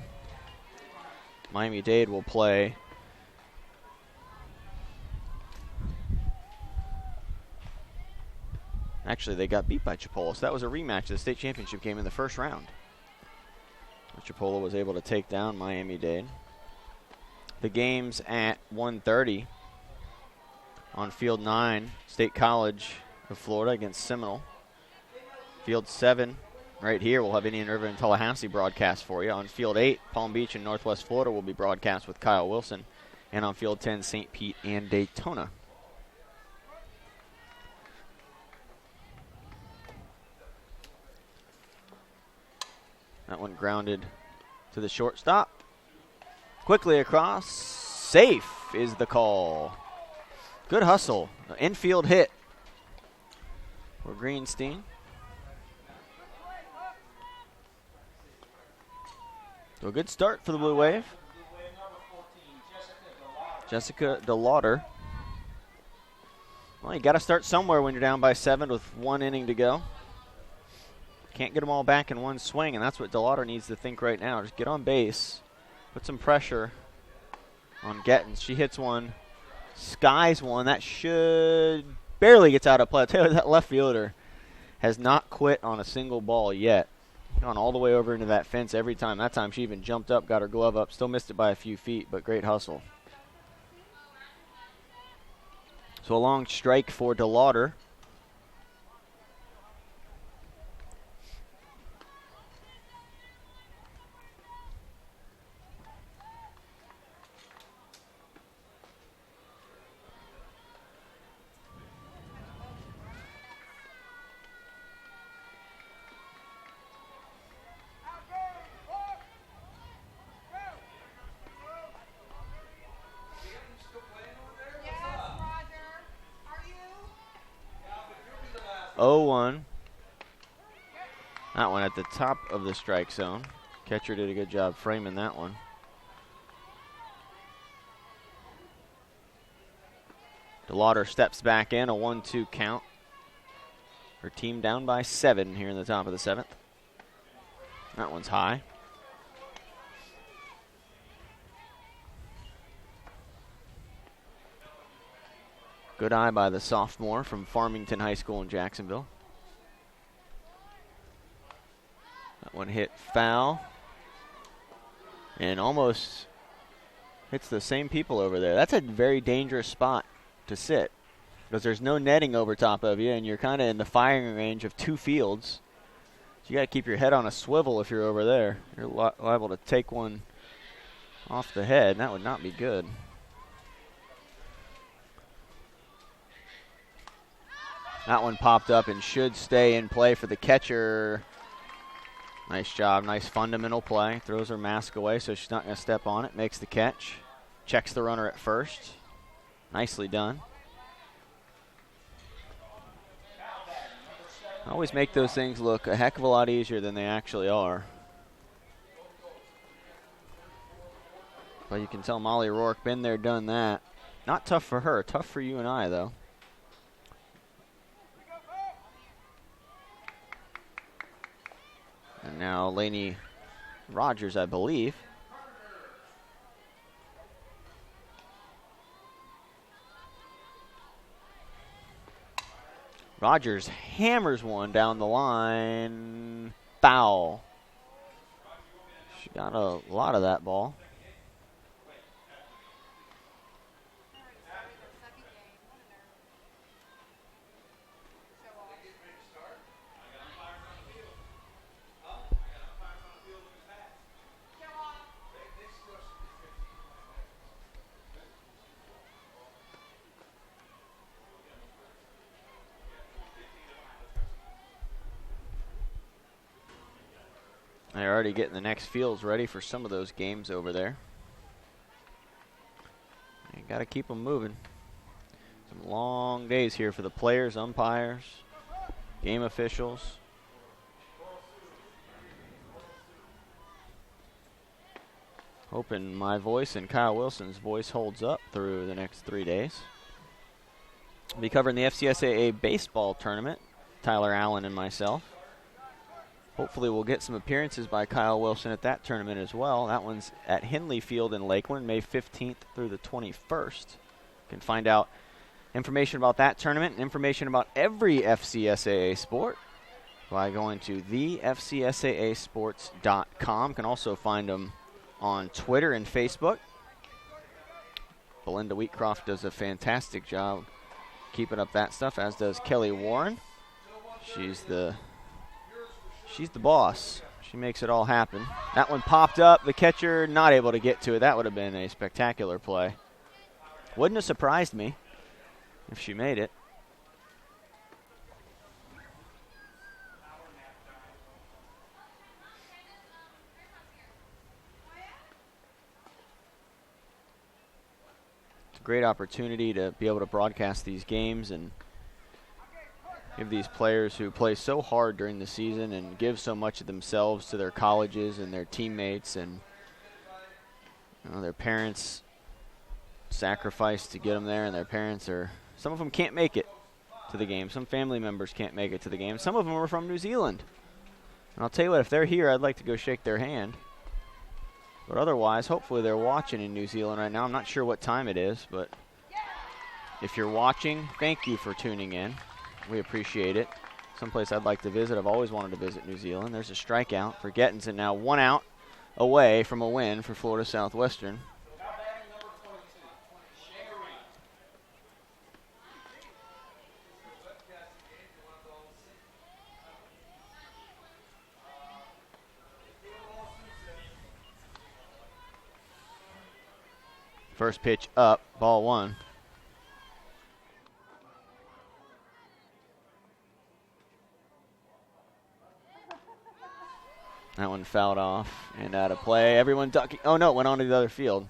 Miami-Dade will play actually, they got beat by Chipola, so that was a rematch of the state championship game in the first round. Chipola was able to take down Miami-Dade. The game's at 1:30 on Field 9, State College of Florida against Seminole. Field 7, right here, we'll have Indian River and Tallahassee broadcast for you. On Field 8, Palm Beach and Northwest Florida will be broadcast with Kyle Wilson. And on Field 10, St. Pete and Daytona. That one grounded to the shortstop. Quickly across. Safe is the call. Good hustle. Infield hit for Greenstein. So a good start for the Blue Wave. Jessica DeLauder. Well, you got to start somewhere when you're down by 7 with 1 inning to go. Can't get them all back in one swing, and that's what DeLauder needs to think right now. Just get on base, put some pressure on Gettins. She hits one, skies one. That should barely gets out of play. I tell you, that left fielder has not quit on a single ball yet. Gone all the way over into that fence every time. That time she even jumped up, got her glove up, still missed it by a few feet, but great hustle. So a long strike for DeLauder. That one at the top of the strike zone. Catcher did a good job framing that one. DeLauder steps back in, a 1-2 count. Her team down by 7 here in the top of the 7th. That one's high. Good eye by the sophomore from Farmington High School in Jacksonville. That one hit foul. And almost hits the same people over there. That's a very dangerous spot to sit, because there's no netting over top of you, and you're kind of in the firing range of 2 fields. So you got to keep your head on a swivel if you're over there. You're liable to take one off the head, and that would not be good. That one popped up and should stay in play for the catcher. Nice job, nice fundamental play. Throws her mask away so she's not going to step on it. Makes the catch. Checks the runner at first. Nicely done. I always make those things look a heck of a lot easier than they actually are. But you can tell Molly Rourke, been there, done that. Not tough for her, tough for you and I, though. And now Lainey Rogers, I believe. Rogers hammers one down the line. Foul. She got a lot of that ball. They're already getting the next fields ready for some of those games over there. You got to keep them moving. Some long days here for the players, umpires, game officials. Hoping my voice and Kyle Wilson's voice holds up through the next 3 days. We'll be covering the FCSAA baseball tournament, Tyler Allen and myself. Hopefully we'll get some appearances by Kyle Wilson at that tournament as well. That one's at Henley Field in Lakeland, May 15th through the 21st. You can find out information about that tournament and information about every FCSAA sport by going to thefcsaasports.com. You can also find them on Twitter and Facebook. Belinda Wheatcroft does a fantastic job keeping up that stuff, as does Kelly Warren. She's the boss. She makes it all happen. That one popped up. The catcher not able to get to it. That would have been a spectacular play. Wouldn't have surprised me if she made it. It's a great opportunity to be able to broadcast these games and give these players who play so hard during the season and give so much of themselves to their colleges and their teammates, and their parents sacrifice to get them there, and their parents some of them can't make it to the game. Some family members can't make it to the game. Some of them are from New Zealand. And I'll tell you what, if they're here, I'd like to go shake their hand. But otherwise, hopefully they're watching in New Zealand right now. I'm not sure what time it is, but if you're watching, thank you for tuning in. We appreciate it. Someplace I'd like to visit. I've always wanted to visit New Zealand. There's a strikeout for Gettins, and now 1 out away from a win for Florida Southwestern. First pitch up, ball 1. That one fouled off and out of play. Everyone ducking. Oh, no, it went on to the other field.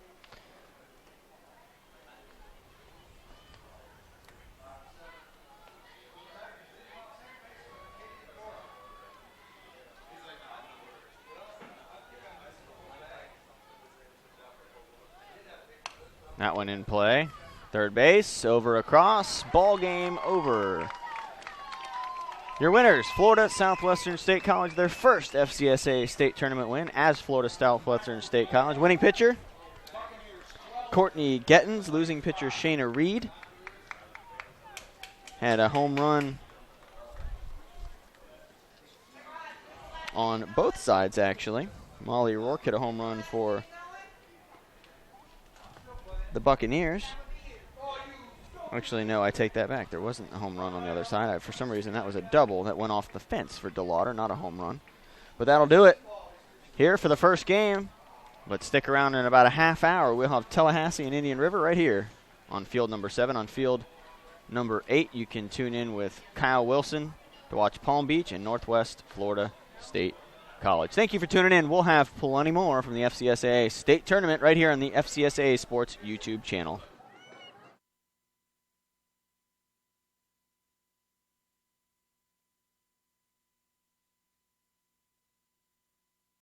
That one in play. Third base, over across, ball game over. Your winners, Florida Southwestern State College, their first FCSA state tournament win as Florida Southwestern State College. Winning pitcher, Courtney Gettins. Losing pitcher, Shayna Reed. Had a home run on both sides, actually. Molly Rourke hit a home run for the Buccaneers. Actually, no, I take that back. There wasn't a home run on the other side. For some reason, that was a double that went off the fence for DeLauder, not a home run. But that'll do it here for the first game. But stick around in about a half hour. We'll have Tallahassee and Indian River right here on field number 7. On field number 8, you can tune in with Kyle Wilson to watch Palm Beach and Northwest Florida State College. Thank you for tuning in. We'll have plenty more from the FCSAA State Tournament right here on the FCSAA Sports YouTube channel.